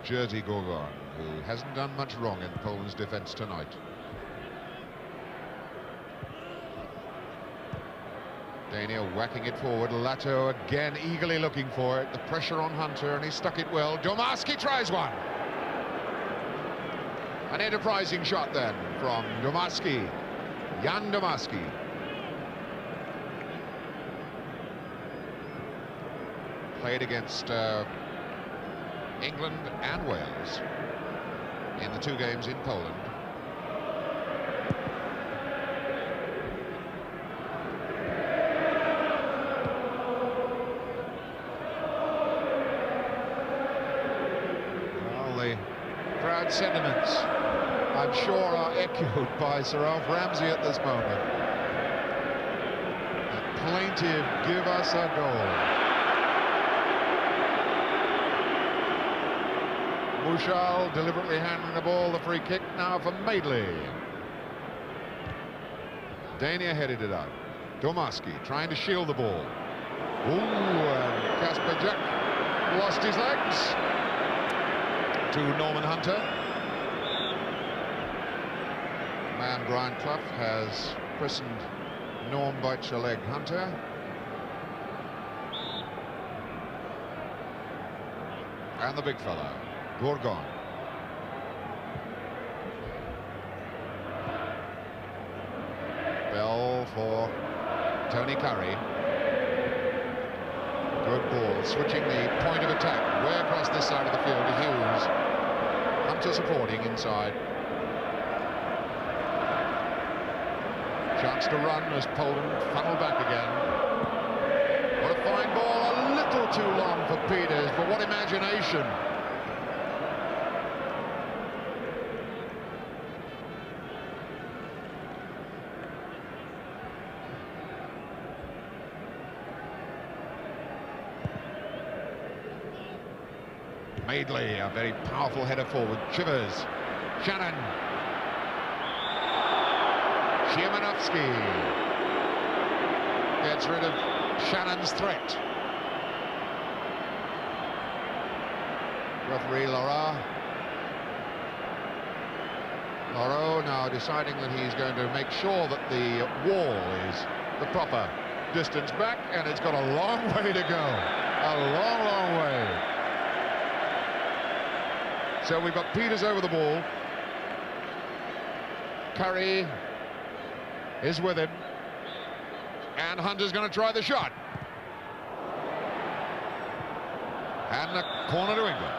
Jerzy Gorgon, who hasn't done much wrong in Poland's defence tonight. Dania whacking it forward. Lato again eagerly looking for it. The pressure on Hunter, and he stuck it well. Domarski tries one. An enterprising shot then from Domarski. Jan Domarski. Played against England and Wales in the 2 games in Poland. Well, the crowd sentiments, I'm sure, are echoed by Sir Alf Ramsey at this moment. A plaintive, give us a goal. Bouchal deliberately handling the ball, the free kick now for Madeley. Dania headed it out. Domarski trying to shield the ball. Ooh, and Kasper Jack lost his legs to Norman Hunter. Man Brian Clough has christened Norm Bites Your Leg Hunter. And the big fellow, Gorgon. Bell for Tony Curry. Good ball, switching the point of attack way across this side of the field to Hughes. Hunter supporting inside. Chance to run as Poland funnel back again. What a fine ball, a little too long for Peters, but what imagination. Madeley, a very powerful header forward. Chivers, Shannon. Szymanowski gets rid of Shannon's threat. Referee Laura. Laura now deciding that he's going to make sure that the wall is the proper distance back, and it's got a long way to go. A long, long way. So we've got Peters over the ball. Curry is with him. And Hunter's going to try the shot. And a corner to England.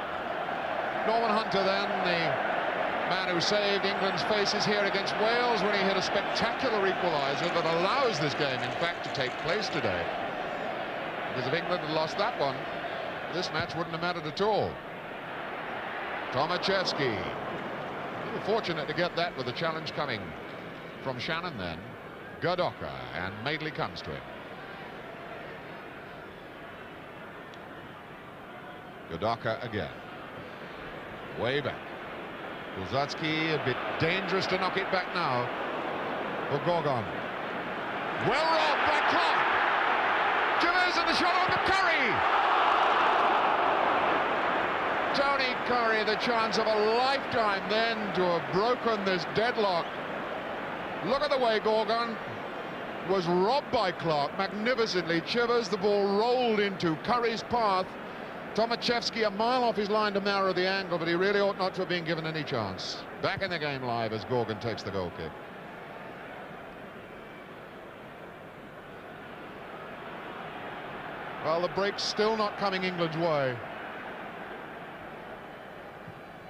Norman Hunter then, the man who saved England's faces here against Wales when he hit a spectacular equaliser that allows this game, in fact, to take place today. Because if England had lost that one, this match wouldn't have mattered at all. Tomaszewski, a little fortunate to get that with the challenge coming from Shannon then. Gadoka, and Madeley comes to him. Gadoka again. Way back. Kulzacki a bit dangerous to knock it back now. For Gorgon. Well rolled by Clark. Chivers and the shot on to Curry. Tony Curry, the chance of a lifetime then to have broken this deadlock. Look at the way Gorgon was robbed by Clark magnificently. Chivers, the ball rolled into Curry's path. Tomaszewski a mile off his line to narrow the angle, but he really ought not to have been given any chance. Back in the game live as Gorgon takes the goal kick. Well, the break's still not coming England's way.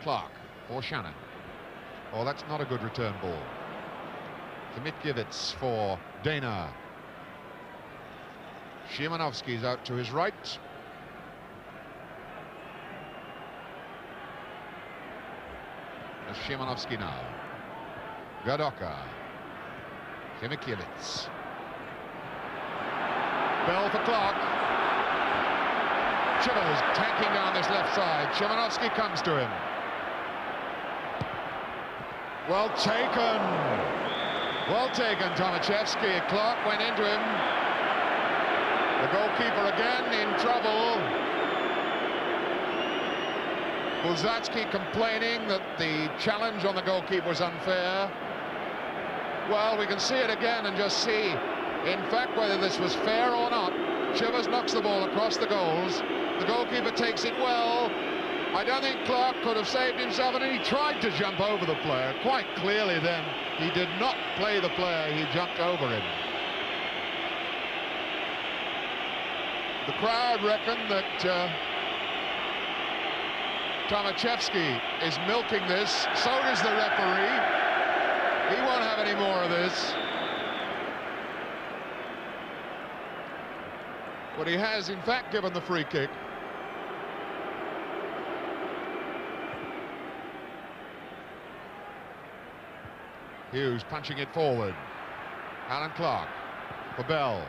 Clark for Shannon. Oh, that's not a good return ball. Mitkiewicz for Dana. Szymanowski's out to his right. There's Szymanowski now. Gadoka. Mitkiewicz. Bell for Clark. Chivers tanking down this left side. Szymanowski comes to him. Well taken. Well taken, Tomaszewski. Clark went into him. The goalkeeper again in trouble. Bulzatsky complaining that the challenge on the goalkeeper was unfair. Well, we can see it again and just see, in fact, whether this was fair or not. Chivers knocks the ball across the goals. The goalkeeper takes it well. I don't think Clark could have saved himself, and he tried to jump over the player. Quite clearly then, he did not play the player, he jumped over him. The crowd reckon that Tomaszewski is milking this. So does the referee. He won't have any more of this. But he has, in fact, given the free kick. Hughes punching it forward. Alan Clark for Bell.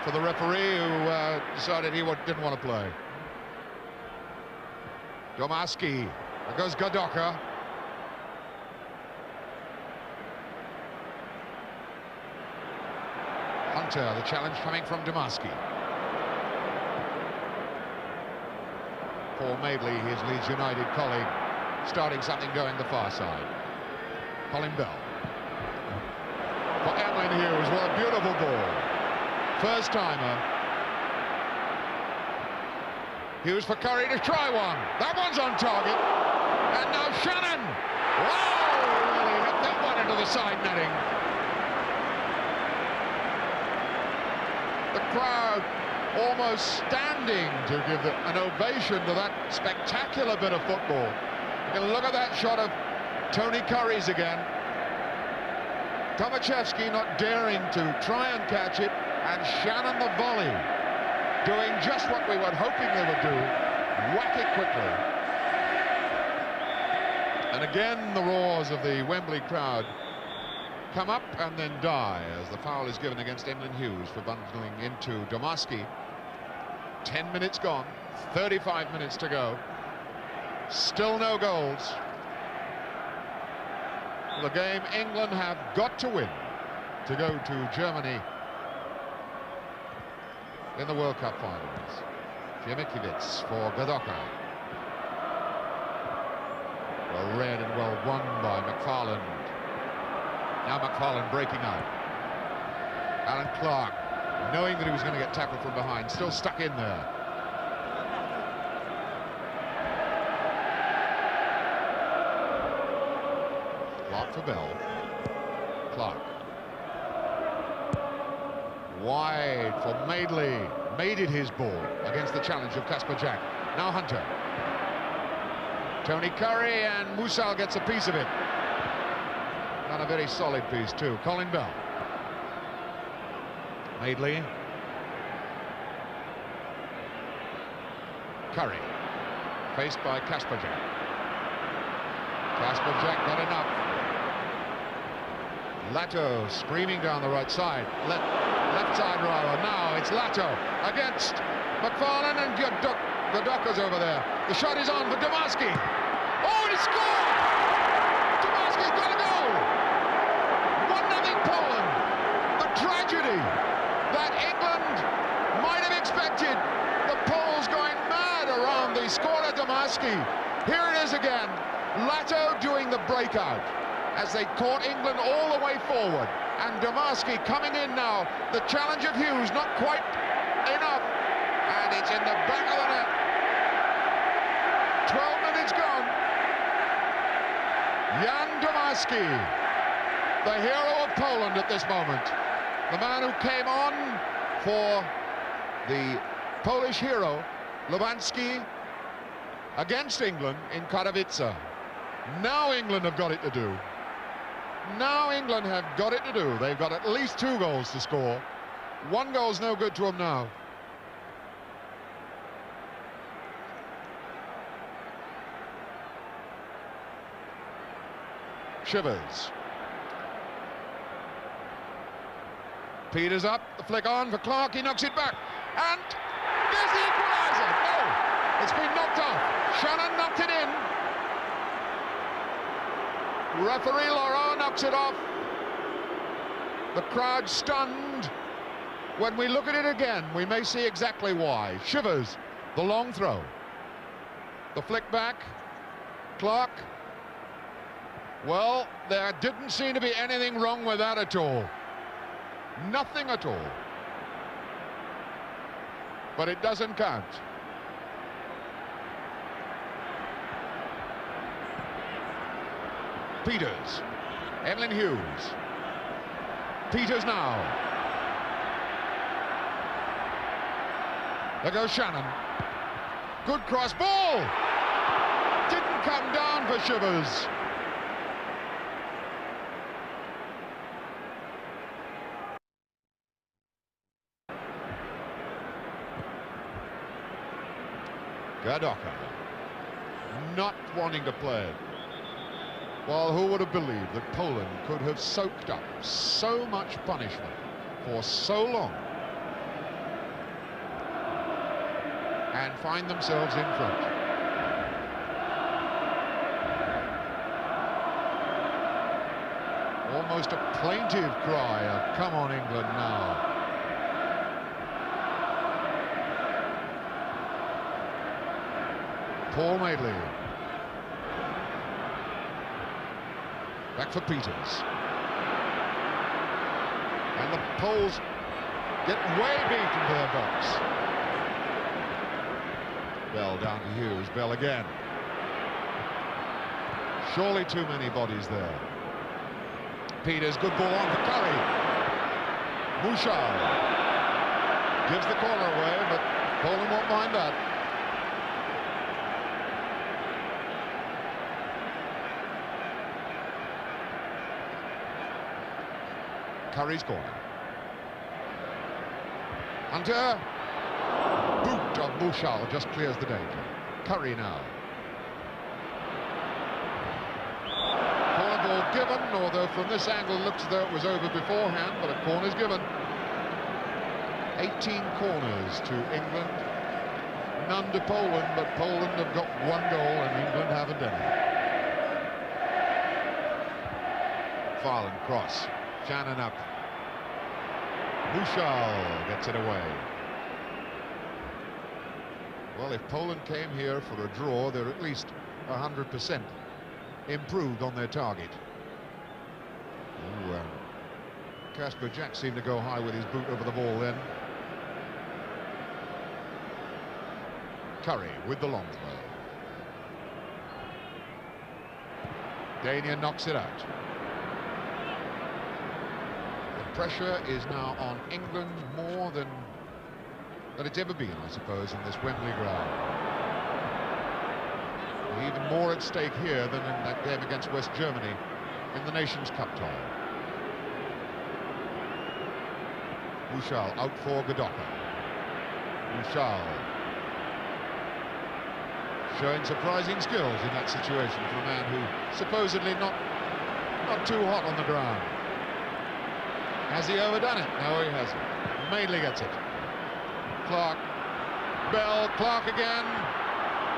For the referee who decided he didn't want to play. Domaski. There goes Gadoka. Hunter, the challenge coming from Domaski. Paul Madeley, his Leeds United colleague, starting something going the far side. Colin Bell. For Emlyn Hughes, what a beautiful ball. First timer. Hughes for Curry to try one. That one's on target. And now Shannon. Wow! Really hit that one into the side netting. The crowd almost standing to give an ovation to that spectacular bit of football. You can look at that shot of Tony Curry's again. Tomaszewski not daring to try and catch it, and Shannon the volley, doing just what we were hoping they would do, whack it quickly. And again the roars of the Wembley crowd come up and then die as the foul is given against Emlyn Hughes for bundling into Domaski. 10 minutes gone, 35 minutes to go. Still no goals. The game England have got to win to go to Germany in the World Cup finals. Jemikiewicz for Gadoka. Well read and well won by McFarland. Now McFarland breaking out. Alan Clark, knowing that he was going to get tackled from behind, still stuck in there. Clark for Bell. Clark. Wide for Madeley. Made it his ball against the challenge of Kasper Jack. Now Hunter. Tony Curry, and Musal gets a piece of it. And a very solid piece too. Colin Bell. Madeley. Curry. Faced by Kasper Jack. Kasper Jack got enough. Lato screaming down the right side. Left side rather. Now it's Lato against McFarland, and Gadoka's over there. The shot is on for Domaski. Oh, and he scored! Domaski's got a goal! 1-0 Poland. The tragedy that England might have expected. The Poles going mad around the scorer Domaski. Here it is again. Lato doing the breakout as they caught England all the way forward. And Domaski coming in now. The challenge of Hughes not quite enough. And it's in the back of the net. 12 minutes gone. Jan Domaski, the hero of Poland at this moment. The man who came on for the Polish hero, Lewański, against England in Katowice. Now England have got it to do. Now England have got it to do. They've got at least 2 goals to score. 1 goal's no good to them now. Shivers. Peters up, the flick on for Clark, he knocks it back. And there's the equaliser. No, it's been knocked off. Shannon knocked it in. Referee Laurent knocks it off. The crowd stunned. When we look at it again, we may see exactly why. Shivers, the long throw. The flick back. Clark. Well, there didn't seem to be anything wrong with that at all. Nothing at all. But it doesn't count. Peters. Emlyn Hughes. Peters now. There goes Shannon. Good cross ball. Didn't come down for Shivers. Gadoka not wanting to play it. Well, who would have believed that Poland could have soaked up so much punishment for so long and find themselves in front? Almost a plaintive cry of, come on England now. Paul Madeley. Back for Peters. And the Poles get way beat into their box. Bell down to Hughes. Bell again. Surely too many bodies there. Peters, good ball on for Curry. Bouchard gives the corner away, but Poland won't mind that. Curry's corner. Hunter. Boot of Bouchard just clears the danger. Curry now. Corner ball given, although from this angle looks as though it was over beforehand, but a corner's given. 18 corners to England. None to Poland, but Poland have got one goal and England haven't any. Farland cross. Shannon up. Bouchard gets it away. Well, if Poland came here for a draw, they're at least 100% improved on their target. Casper Jack seemed to go high with his boot over the ball then. Curry with the long throw. Dania knocks it out. Pressure is now on England more than it's ever been, I suppose, in this Wembley ground. Even more at stake here than in that game against West Germany in the Nations Cup tie. Bouchard out for Gadoka. Bouchard showing surprising skills in that situation for a man who supposedly not too hot on the ground. Has he overdone it? No, he hasn't. Madeley gets it. Clark. Bell. Clark again.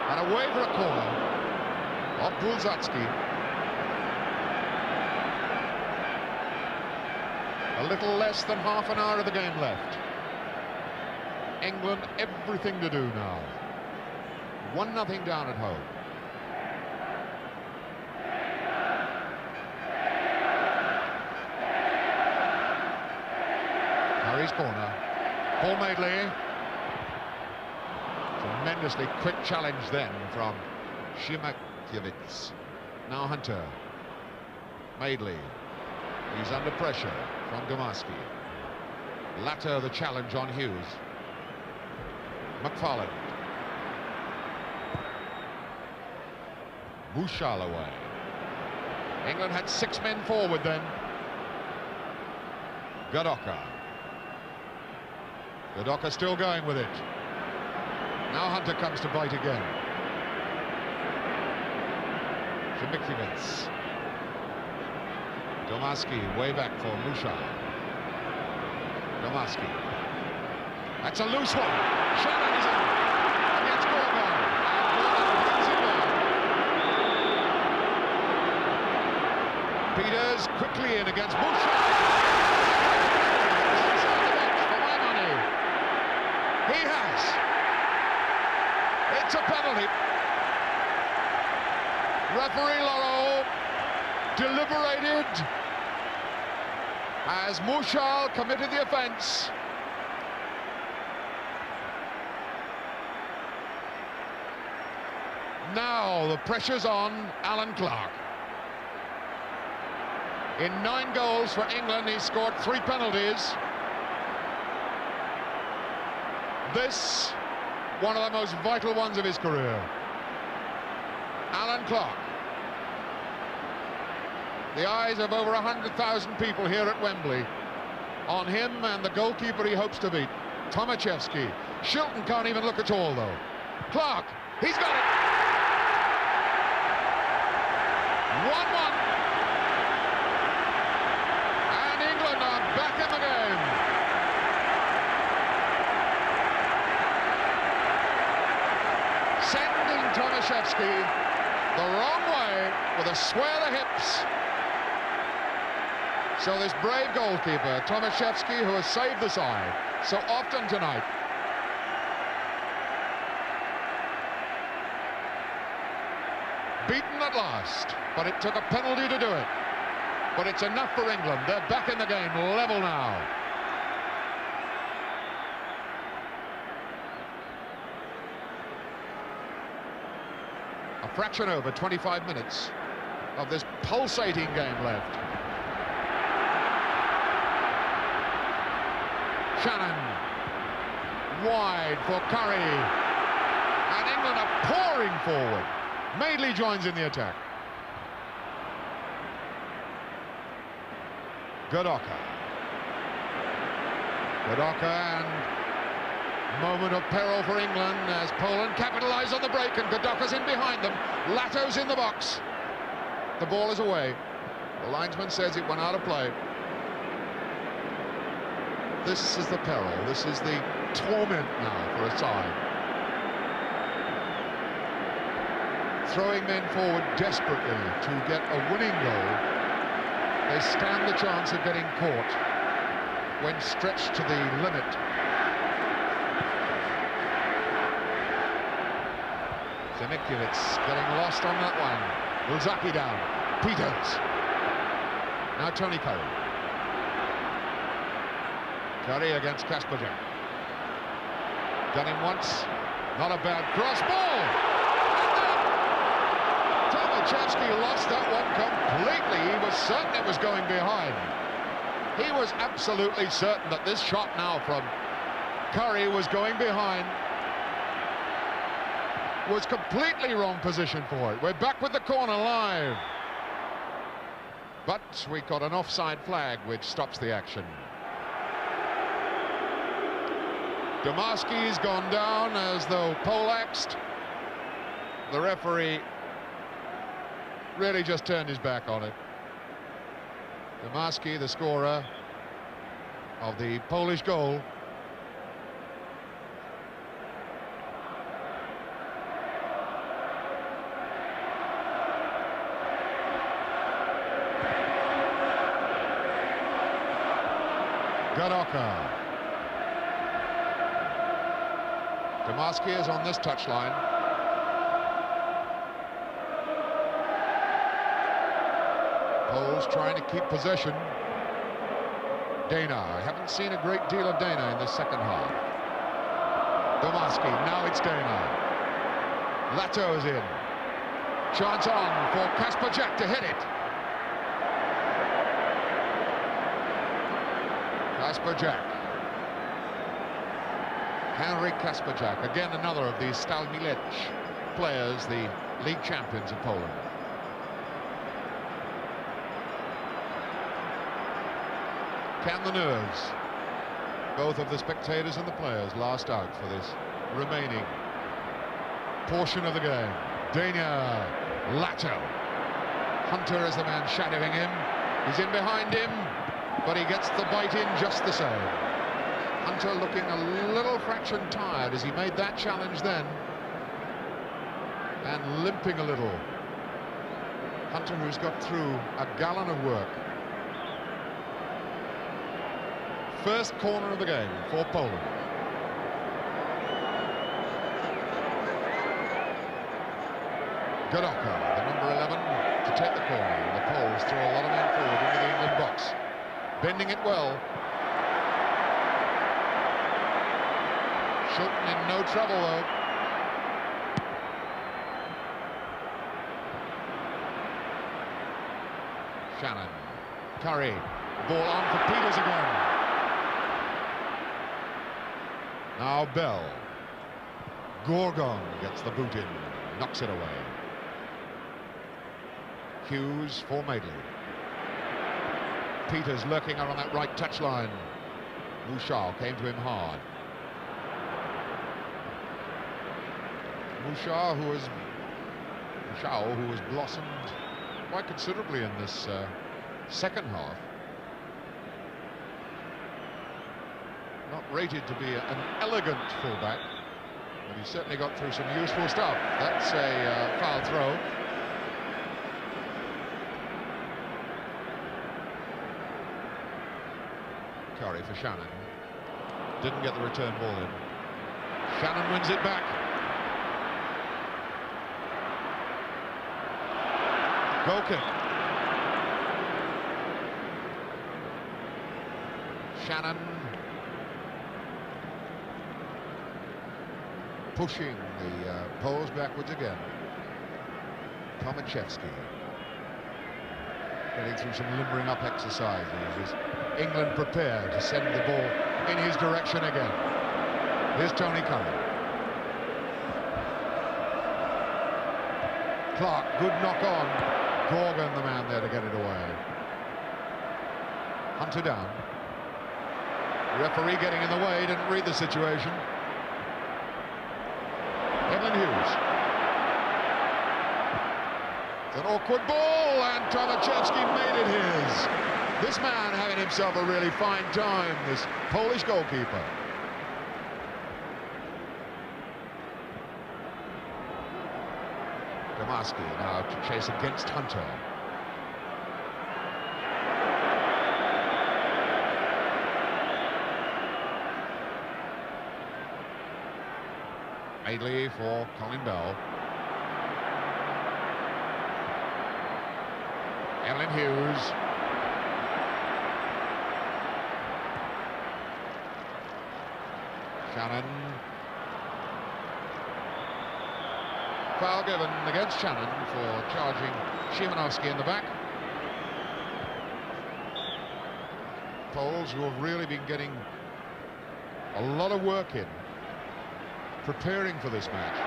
And away for a corner of Bulzatsky. A little less than half an hour of the game left. England everything to do now. 1-0 down at home. Curry's corner. Paul Madeley. Tremendously quick challenge then from Shimakiewicz. Now Hunter. Madeley. He's under pressure from Domarski. Latter the challenge on Hughes. McFarland. Bouchard away. England had 6 men forward then. Gadoka. Gadoka still going with it. Now Hunter comes to bite again. Shimakiewicz. Domarski way back for Bouchard. Domarski. That's a loose one. Shannon is out against Gorgon. And Gorgon brings it down. Peters quickly in against Bouchard. For my money. He has. It's a penalty. Referee Laurent deliberated as Mouchal committed the offence. Now the pressure's on Alan Clark. In 9 goals for England, he scored 3 penalties. This, one of the most vital ones of his career. Alan Clark. The eyes of over 100,000 people here at Wembley on him and the goalkeeper he hopes to beat, Tomaszewski. Shilton can't even look at all, though. Clark, he's got it! 1-1. And England are back in the game. Sending Tomaszewski the wrong way with a square of the hips. So this brave goalkeeper, Tomaszewski, who has saved the side so often tonight. Beaten at last, but it took a penalty to do it. But it's enough for England. They're back in the game, level now. A fraction over 25 minutes of this pulsating game left. Shannon, wide for Curry, and England are pouring forward. Madeley joins in the attack. Godoka. Godoka, and moment of peril for England as Poland capitalise on the break, and Godoka's in behind them. Lato's in the box. The ball is away. The linesman says it went out of play. This is the peril. This is the torment now for a side. Throwing men forward desperately to get a winning goal, they stand the chance of getting caught when stretched to the limit. Zemikiewicz getting lost on that one. Ulzaki down. Peters. Now Tony Curry. Curry against Kasperjak. Done him once. Not a bad cross ball. Tomaszewski lost that one completely. He was certain it was going behind. He was absolutely certain that this shot now from Curry was going behind. Was completely wrong position for it. We're back with the corner live. But we got an offside flag which stops the action. Domarski's gone down as though poleaxed. The referee really just turned his back on it. Domarski, the scorer of the Polish goal. Godoka. Domarski is on this touchline. Poles trying to keep possession. Dana. I haven't seen a great deal of Dana in the second half. Domarski. Now it's Dana. Lato's in. Chance on for Kasperjak to hit it. Kasperjak. Henry Kasperjak, again another of these Stal Mielec players, the league champions of Poland. Can the nerves, both of the spectators and the players, last out for this remaining portion of the game? Dana, Lato. Hunter is the man shadowing him. He's in behind him, but he gets the bite in just the same. Hunter looking a little fraction tired as he made that challenge then, and limping a little. Hunter, who's got through a gallon of work. First corner of the game for Poland. Godoka, the number 11, to take the corner. The Poles throw a lot of men forward into the England box. Bending it well. Shilton in no trouble, though. Shannon. Curry. Ball on for Peters again. Now Bell. Gorgon gets the boot in. Knocks it away. Hughes for Madeley. Peters lurking out on that right touchline. Mouchal came to him hard. Mouchal, who has blossomed quite considerably in this second half. Not rated to be an elegant fullback, but he certainly got through some useful stuff. That's a foul throw. Curry for Shannon. Didn't get the return ball in. Shannon wins it back. Goal kick. Shannon pushing the Poles backwards again. Tomaszewski getting through some limbering up exercises as England prepare to send the ball in his direction again. Here's Tony Curry. Clark, good knock on. Gorgon, the man there to get it away. Hunter down. Referee getting in the way, didn't read the situation. Evelyn Hughes. It's an awkward ball, and Tomaszewski made it his. This man having himself a really fine time, this Polish goalkeeper. Domarski now to chase against Hunter. Madeley for Colin Bell. Evelyn Hughes. Shannon. Foul given against Shannon for charging Szymanowski in the back. Poles, who have really been getting a lot of work in preparing for this match.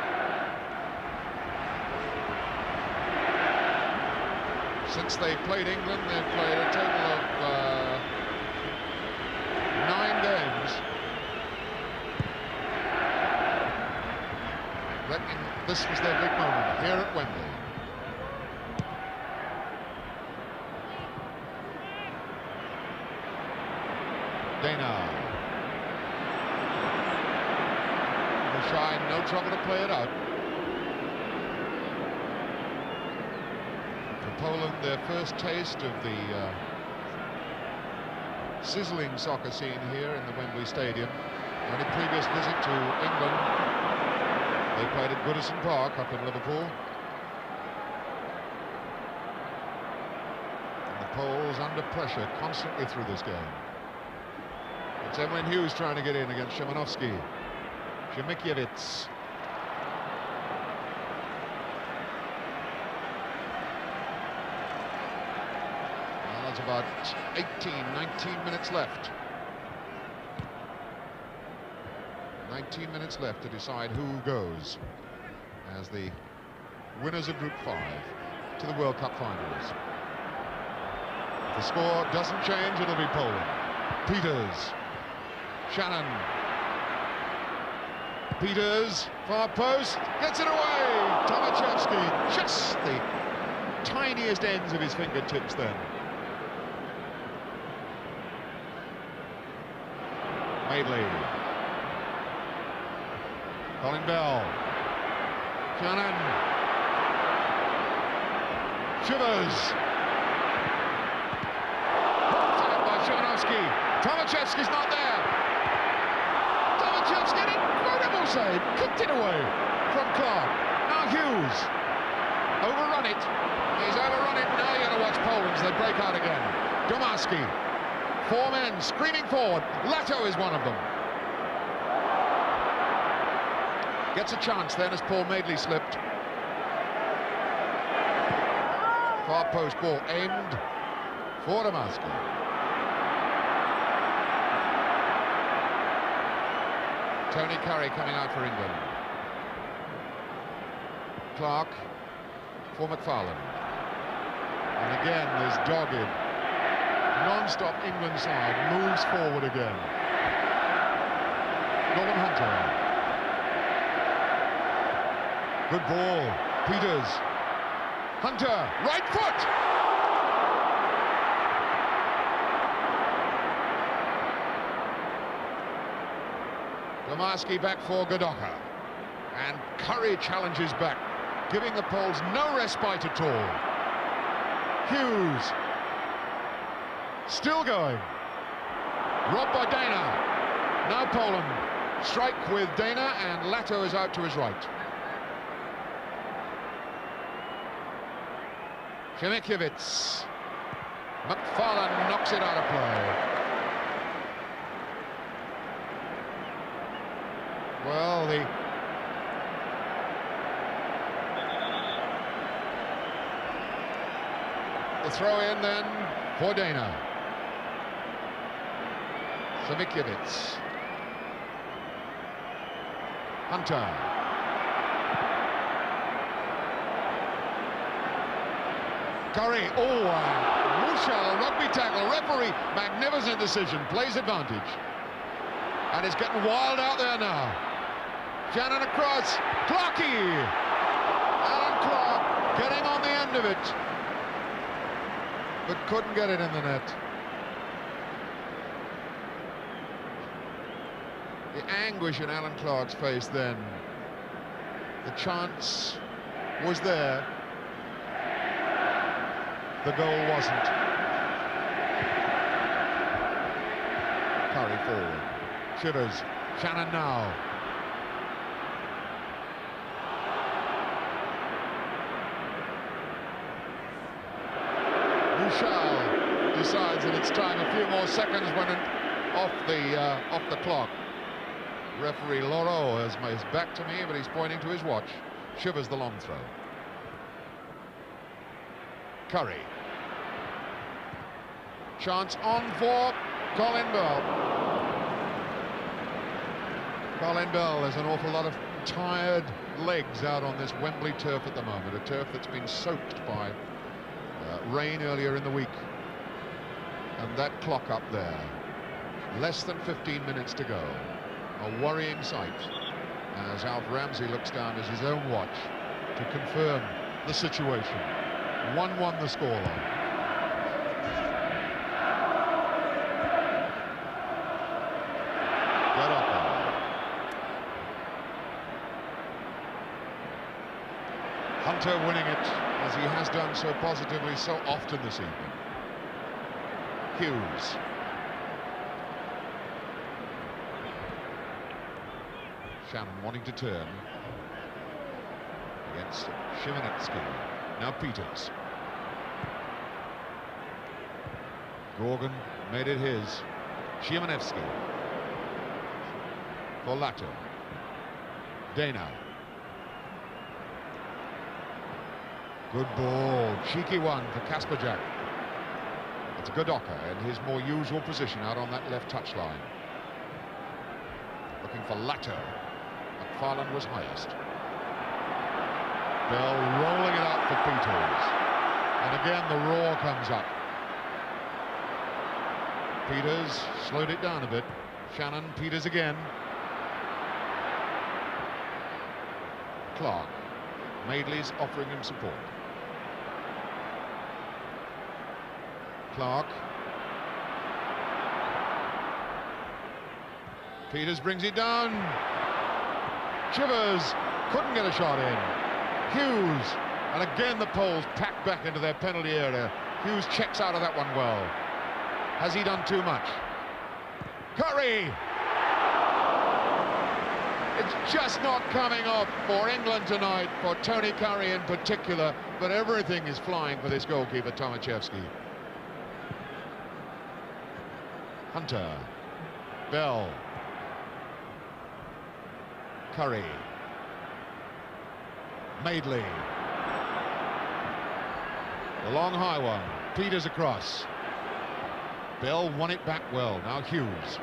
Since they played England, they've played a total of 9 games. Reckoning this was their big moment here at Wembley. Dana. Shine, no trouble to play it out. For Poland, their first taste of the sizzling soccer scene here in the Wembley Stadium. Only previous visit to England, they played at Goodison Park up in Liverpool. And the Poles under pressure constantly through this game. It's Evelyn Hughes trying to get in against Szymanowski. Jamikiewicz. Well, that's about 19 minutes left. 19 minutes left to decide who goes as the winners of Group 5 to the World Cup finals. If the score doesn't change, it'll be Poland. Peters. Shannon. Peters, far post, gets it away! Tomaszewski, just the tiniest ends of his fingertips then. Madeley. Colin Bell. Shannon. Shivers. Followed by Szymanowski. Tomaszewski's not there. Tomaszewski, incredible save, kicked it away from Clark. Now Hughes. overrun it. He's overrun it. Now you're going to watch Poland as they break out again. Domarski. 4 men screaming forward. Lato is one of them. Gets a chance then as Paul Madeley slipped. Far post ball aimed for Domarski. Tony Curry coming out for England. Clark for McFarlane. And again, this dogged, non-stop England side moves forward again. Norman Hunter. Good ball. Peters. Hunter, right foot! Domarski back for Godoka. And Curry challenges back, giving the Poles no respite at all. Hughes. Still going. Robbed by Dana. Now Poland strike with Dana, and Lato is out to his right. Shemikiewicz. McFarlane knocks it out of play. Well, the throw in then for Dana. Shemikiewicz. Hunter. Curry, Mushal, rugby tackle, referee, magnificent decision, plays advantage. And it's getting wild out there now. Shannon across, Clarkey! Alan Clark getting on the end of it, but couldn't get it in the net. The anguish in Alan Clark's face then. The chance was there. The goal wasn't. Curry forward. Shivers. Shannon now. Mushal decides that it's time. A few more seconds when off the clock. Referee Loro has his back to me, but he's pointing to his watch. Shivers the long throw. Curry. Chance on for Colin Bell. Colin Bell, there's an awful lot of tired legs out on this Wembley turf at the moment, a turf that's been soaked by rain earlier in the week. And that clock up there, less than 15 minutes to go. A worrying sight as Alf Ramsey looks down at his own watch to confirm the situation. 1-1 the scoreline. Hunter winning it, as he has done so positively so often this evening. Hughes. Shannon wanting to turn against Shivanetsky. Now Peters. Gorgon made it his. Shimanevsky. For Lato. Dana. Good ball. Cheeky one for Kasperjak. It's Godoka in his more usual position out on that left touchline. Looking for Lato. McFarlane was highest. Bell rolling it out for Peters. And again the roar comes up. Peters slowed it down a bit. Shannon, Peters again. Clark. Madeley's offering him support. Clark. Peters brings it down. Chivers couldn't get a shot in. Hughes, and again the Poles packed back into their penalty area. Hughes checks out of that one well. Has he done too much? Curry! It's just not coming off for England tonight, for Tony Curry in particular. but everything is flying for this goalkeeper, Tomaszewski. Hunter. Bell. Curry. Madeley. The long high one. Peters across. Bell won it back well. Now Hughes.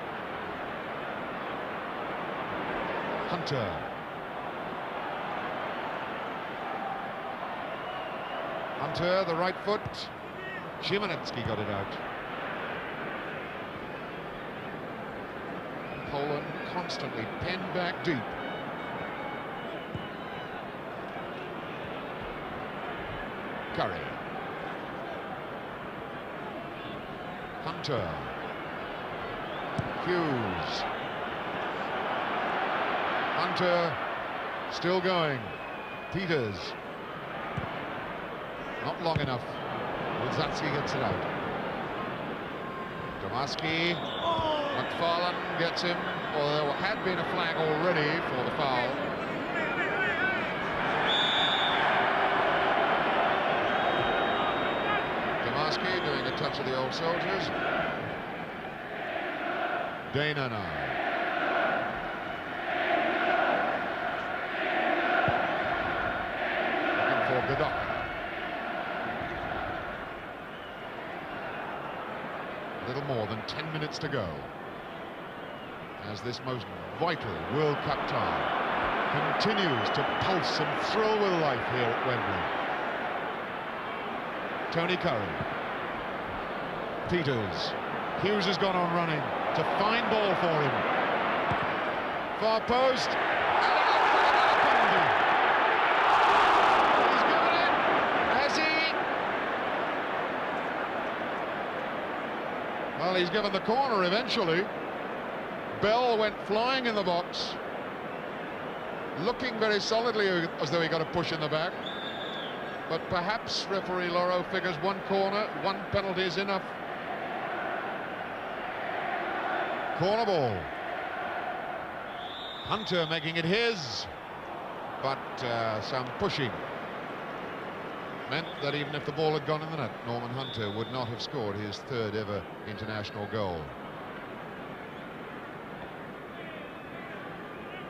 Hunter. Hunter, the right foot. Szymanecki got it out. Poland constantly penned back deep. Curry. Hunter. Hughes. Hunter still going. Peters. Not long enough. Wilczewski gets it out. Domaski. McFarlane gets him. Well, there had been a flag already for the foul. Domaski doing a touch of the old soldiers. Dana now. Looking for Godot. A little more than 10 minutes to go as this most vital World Cup tie continues to pulse and thrill with life here at Wembley. Tony Curry. Peters. Hughes has gone on running. It's a fine ball for him. Far post. He's given it. Has he? Well, he's given the corner eventually. Bell went flying in the box, looking very solidly as though he got a push in the back. But perhaps referee Loro figures one corner, one penalty is enough. Corner ball. Hunter making it his, but some pushing meant that even if the ball had gone in the net, Norman Hunter would not have scored his third ever international goal.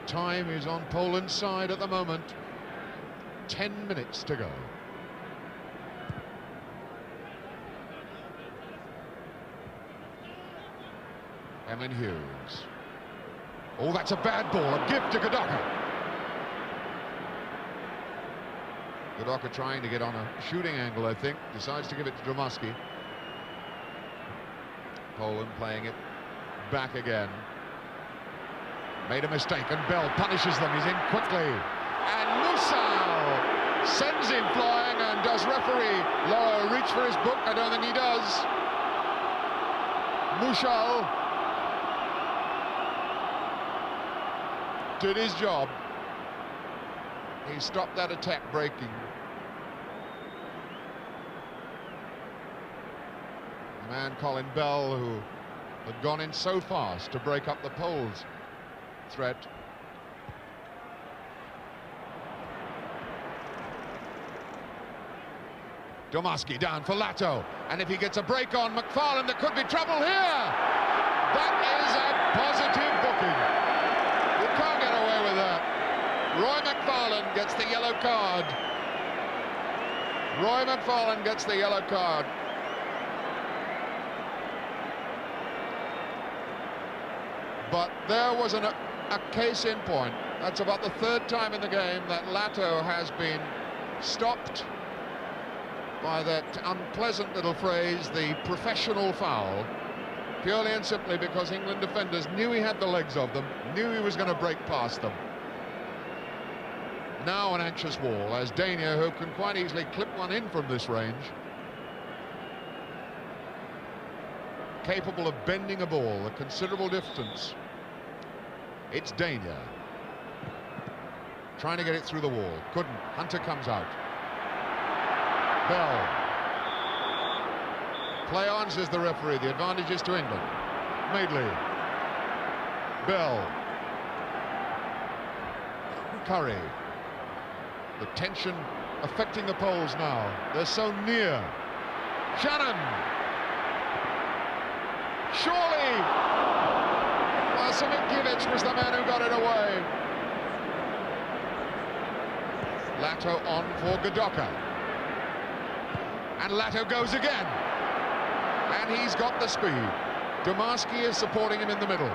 Time is on Poland's side at the moment. 10 minutes to go. Emin Hughes. Oh, that's a bad ball. A gift to Godoka. Godoka trying to get on a shooting angle, I think. Decides to give it to Domaski. Poland playing it back again. Made a mistake, and Bell punishes them. He's in quickly. And Musal sends him flying, and does referee Loro reach for his book? I don't think he does. Musal did his job. He stopped that attack breaking. The man Colin Bell, who had gone in so fast to break up the Poles' threat. Domaski down for Lato, and if he gets a break on McFarlane, there could be trouble here. That is a positive booking. You can't get away with that. Roy McFarlane gets the yellow card. Roy McFarlane gets the yellow card. But there was a case in point. That's about the third time in the game that Lato has been stopped by that unpleasant little phrase, the professional foul, purely and simply because England defenders knew he had the legs of them, knew he was going to break past them. Now an anxious wall as Dania, who can quite easily clip one in from this range, capable of bending a ball a considerable distance. It's Dania trying to get it through the wall. Couldn't. Hunter comes out. Bell. Play on, says the referee. The advantage is to England. Madeley. Bell. Curry. The tension affecting the Poles now. They're so near. Shannon! Surely! Well, Siminkiewicz was the man who got it away. Lato on for Godoka. And Lato goes again. And he's got the speed. Domarski is supporting him in the middle.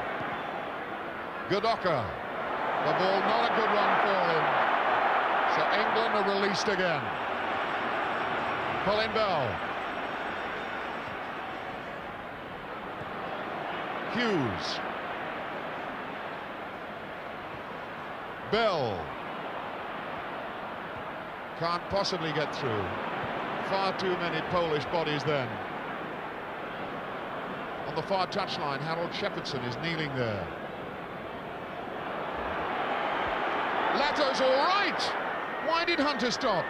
Godoka. The ball not a good one for him. So England are released again. Colin Bell. Hughes. Bell. Can't possibly get through. Far too many Polish bodies then. On the far touchline, Harold Shepherdson is kneeling there. Lato's all right. Why did Hunter stop?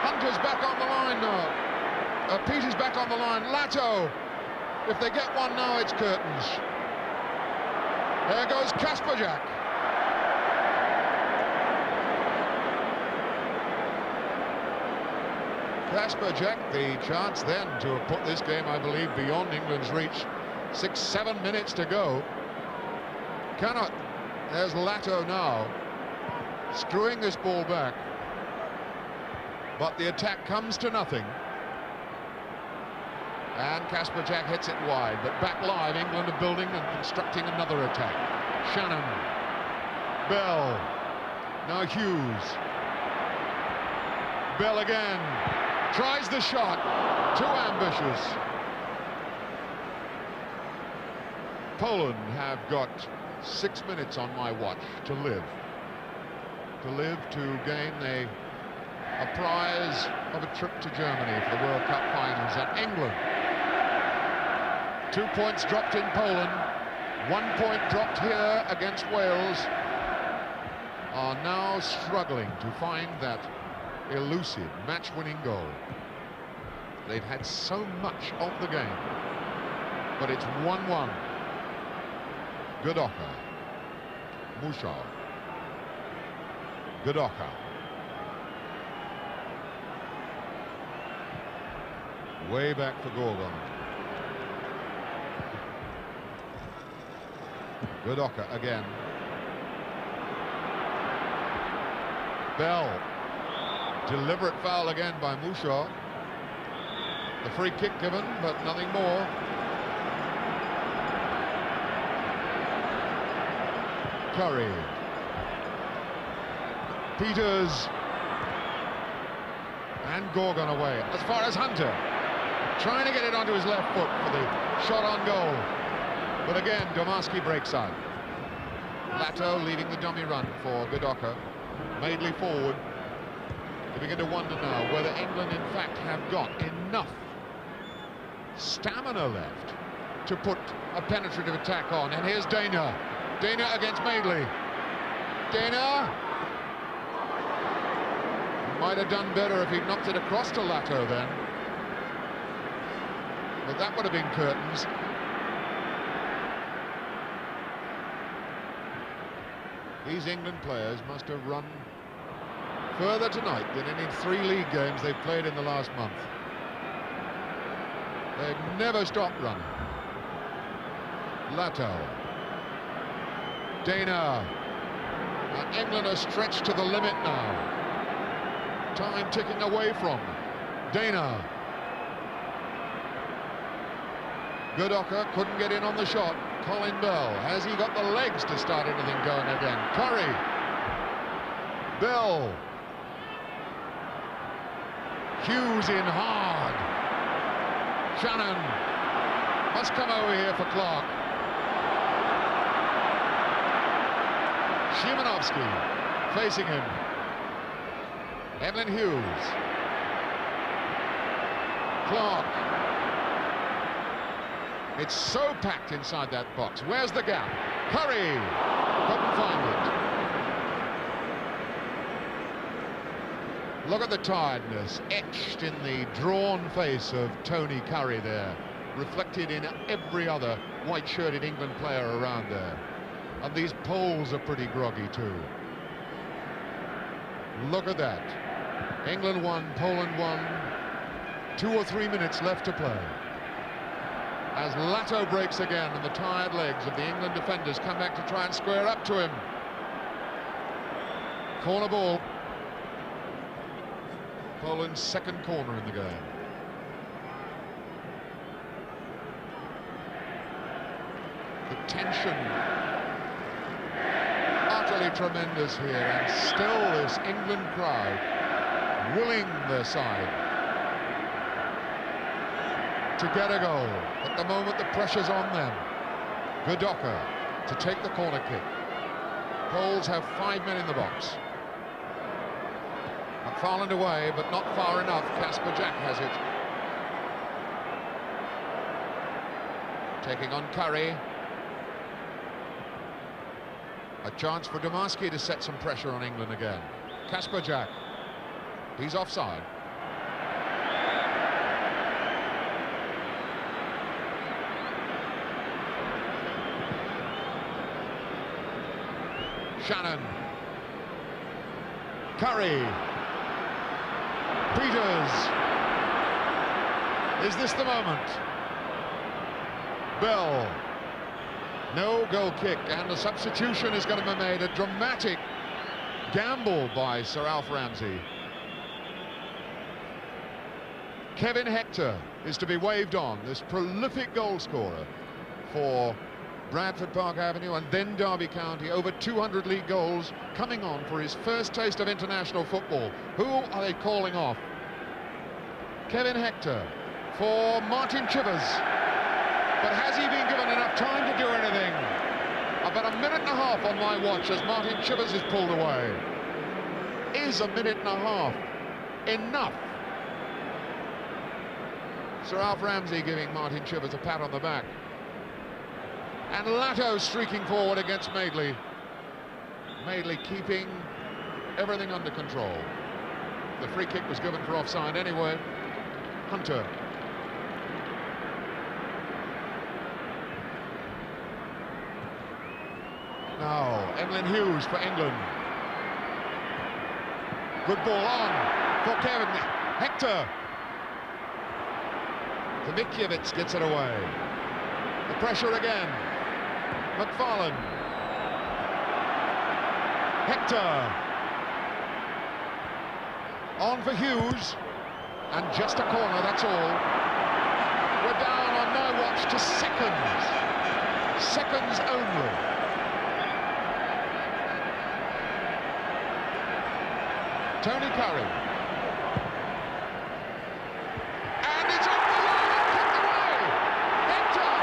Hunter's back on the line now. Petey's back on the line. Lato. If they get one now, it's curtains. There goes Kasperjak. Kasperjak, the chance then to have put this game, I believe, beyond England's reach. 6-7 minutes to go. Cannot. There's Lato now, screwing this ball back. But the attack comes to nothing. And Kasperjak hits it wide, but back live, England are building and constructing another attack. Shannon. Bell. Now Hughes. Bell again. Tries the shot. Too ambitious. Poland have got 6 minutes on my watch to live. To gain a prize of a trip to Germany for the World Cup finals. And England, 2 points dropped in Poland, 1 point dropped here against Wales, are now struggling to find that elusive match-winning goal. They've had so much of the game, but it's 1-1. Godoka. Mushal. Godoka. Way back for Gorgon. Godoka again. Bell. Deliberate foul again by Mushal. The free kick given, but nothing more. Curry. Peters. And Gorgon away. As far as Hunter. Trying to get it onto his left foot for the shot on goal. But again, Domarski breaks out. Lato leading the dummy run for Godoka. Madeley forward. You begin to wonder now whether England, in fact, have got enough stamina left to put a penetrative attack on. And here's Dana. Dana against Madeley. Dana might have done better if he'd knocked it across to Lato then. But that would have been curtains. These England players must have run further tonight than any 3 league games they've played in the last month. They've never stopped running. Lato. Dana. And England are stretched to the limit now. Time ticking away from them. Dana. Godoka couldn't get in on the shot. Colin Bell. Has he got the legs to start anything going again? Curry. Bell. Hughes in hard. Shannon must come over here for Clark. Szymanowski facing him. Evelyn Hughes. Clark. It's so packed inside that box. Where's the gap? Curry couldn't find it. Look at the tiredness etched in the drawn face of Tony Curry there, reflected in every other white-shirted England player around there. And these Poles are pretty groggy too. Look at that. England 1, Poland 1. 2 or 3 minutes left to play. As Lato breaks again and the tired legs of the England defenders come back to try and square up to him. Corner ball. Poland's second corner in the game. The tension utterly tremendous here, and still this England crowd willing their side to get a goal. At the moment the pressure's on them. Godoka to take the corner kick. Poles have 5 men in the box. McFarland away, but not far enough. Kasper Jack has it. Taking on Curry. A chance for Domarski to set some pressure on England again. Kasper Jack. He's offside. Shannon. Curry. Peters. Is this the moment? Bell. No goal kick, and the substitution is going to be made. A dramatic gamble by Sir Alf Ramsey. Kevin Hector is to be waved on, this prolific goal scorer for Bradford Park Avenue and then Derby County, over 200 league goals, coming on for his first taste of international football. Who are they calling off? Kevin Hector for Martin Chivers. But has he been given enough time to do anything? About a minute and a half on my watch as Martin Chivers is pulled away. Is a minute and a half enough? Sir Alf Ramsey giving Martin Chivers a pat on the back. And Lato streaking forward against Madeley. Madeley keeping everything under control. The free kick was given for offside anyway. Hunter. Now, Emlyn Hughes for England. Good ball on for Kevin Hector. Dmikiewicz gets it away. The pressure again. McFarland. Hector. On for Hughes. And just a corner, that's all. We're down on my watch to seconds. Seconds only. Tony Curry. And it's off the line and kicked away. Hector.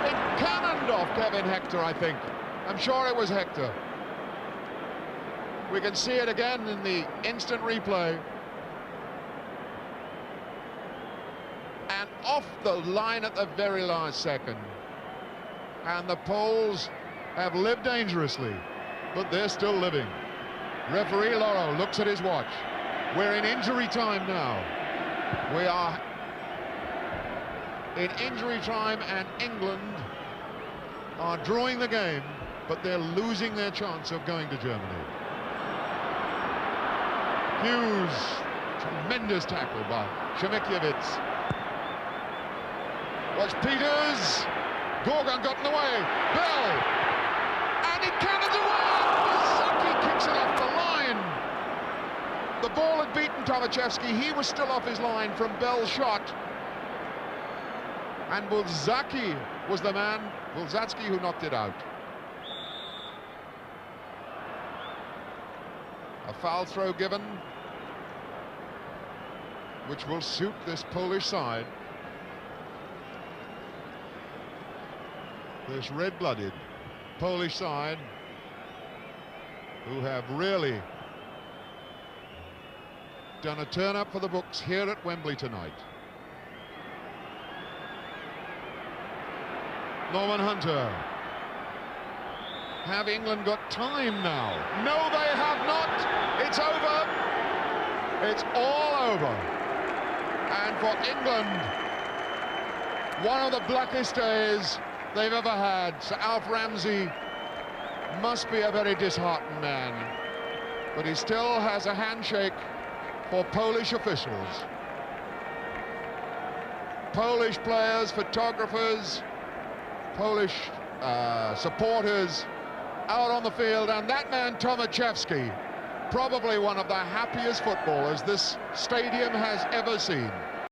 It cannoned off Kevin Hector, I think. I'm sure it was Hector. We can see it again in the instant replay. And off the line at the very last second. And the Poles have lived dangerously, but they're still living. Referee Loro looks at his watch. We're in injury time now. We are in injury time, and England are drawing the game, but they're losing their chance of going to Germany. Hughes, tremendous tackle by Dmikiewicz. Was Peters. Gorgon got in the way. Bell. And it cannons away. Zaki kicks it off the line. The ball had beaten Tomaszewski. He was still off his line from Bell's shot. And Bulzaki was the man, Bulzacki, who knocked it out. A foul throw given, which will suit this Polish side. This red-blooded Polish side, who have really done a turn-up for the books here at Wembley tonight. Norman Hunter. Have England got time now? No, they have not. It's over. It's all over. And for England, one of the blackest days they've ever had. Sir Alf Ramsey must be a very disheartened man. but he still has a handshake for Polish officials. Polish players, photographers, Polish supporters out on the field, and that man Tomaszewski, probably one of the happiest footballers this stadium has ever seen.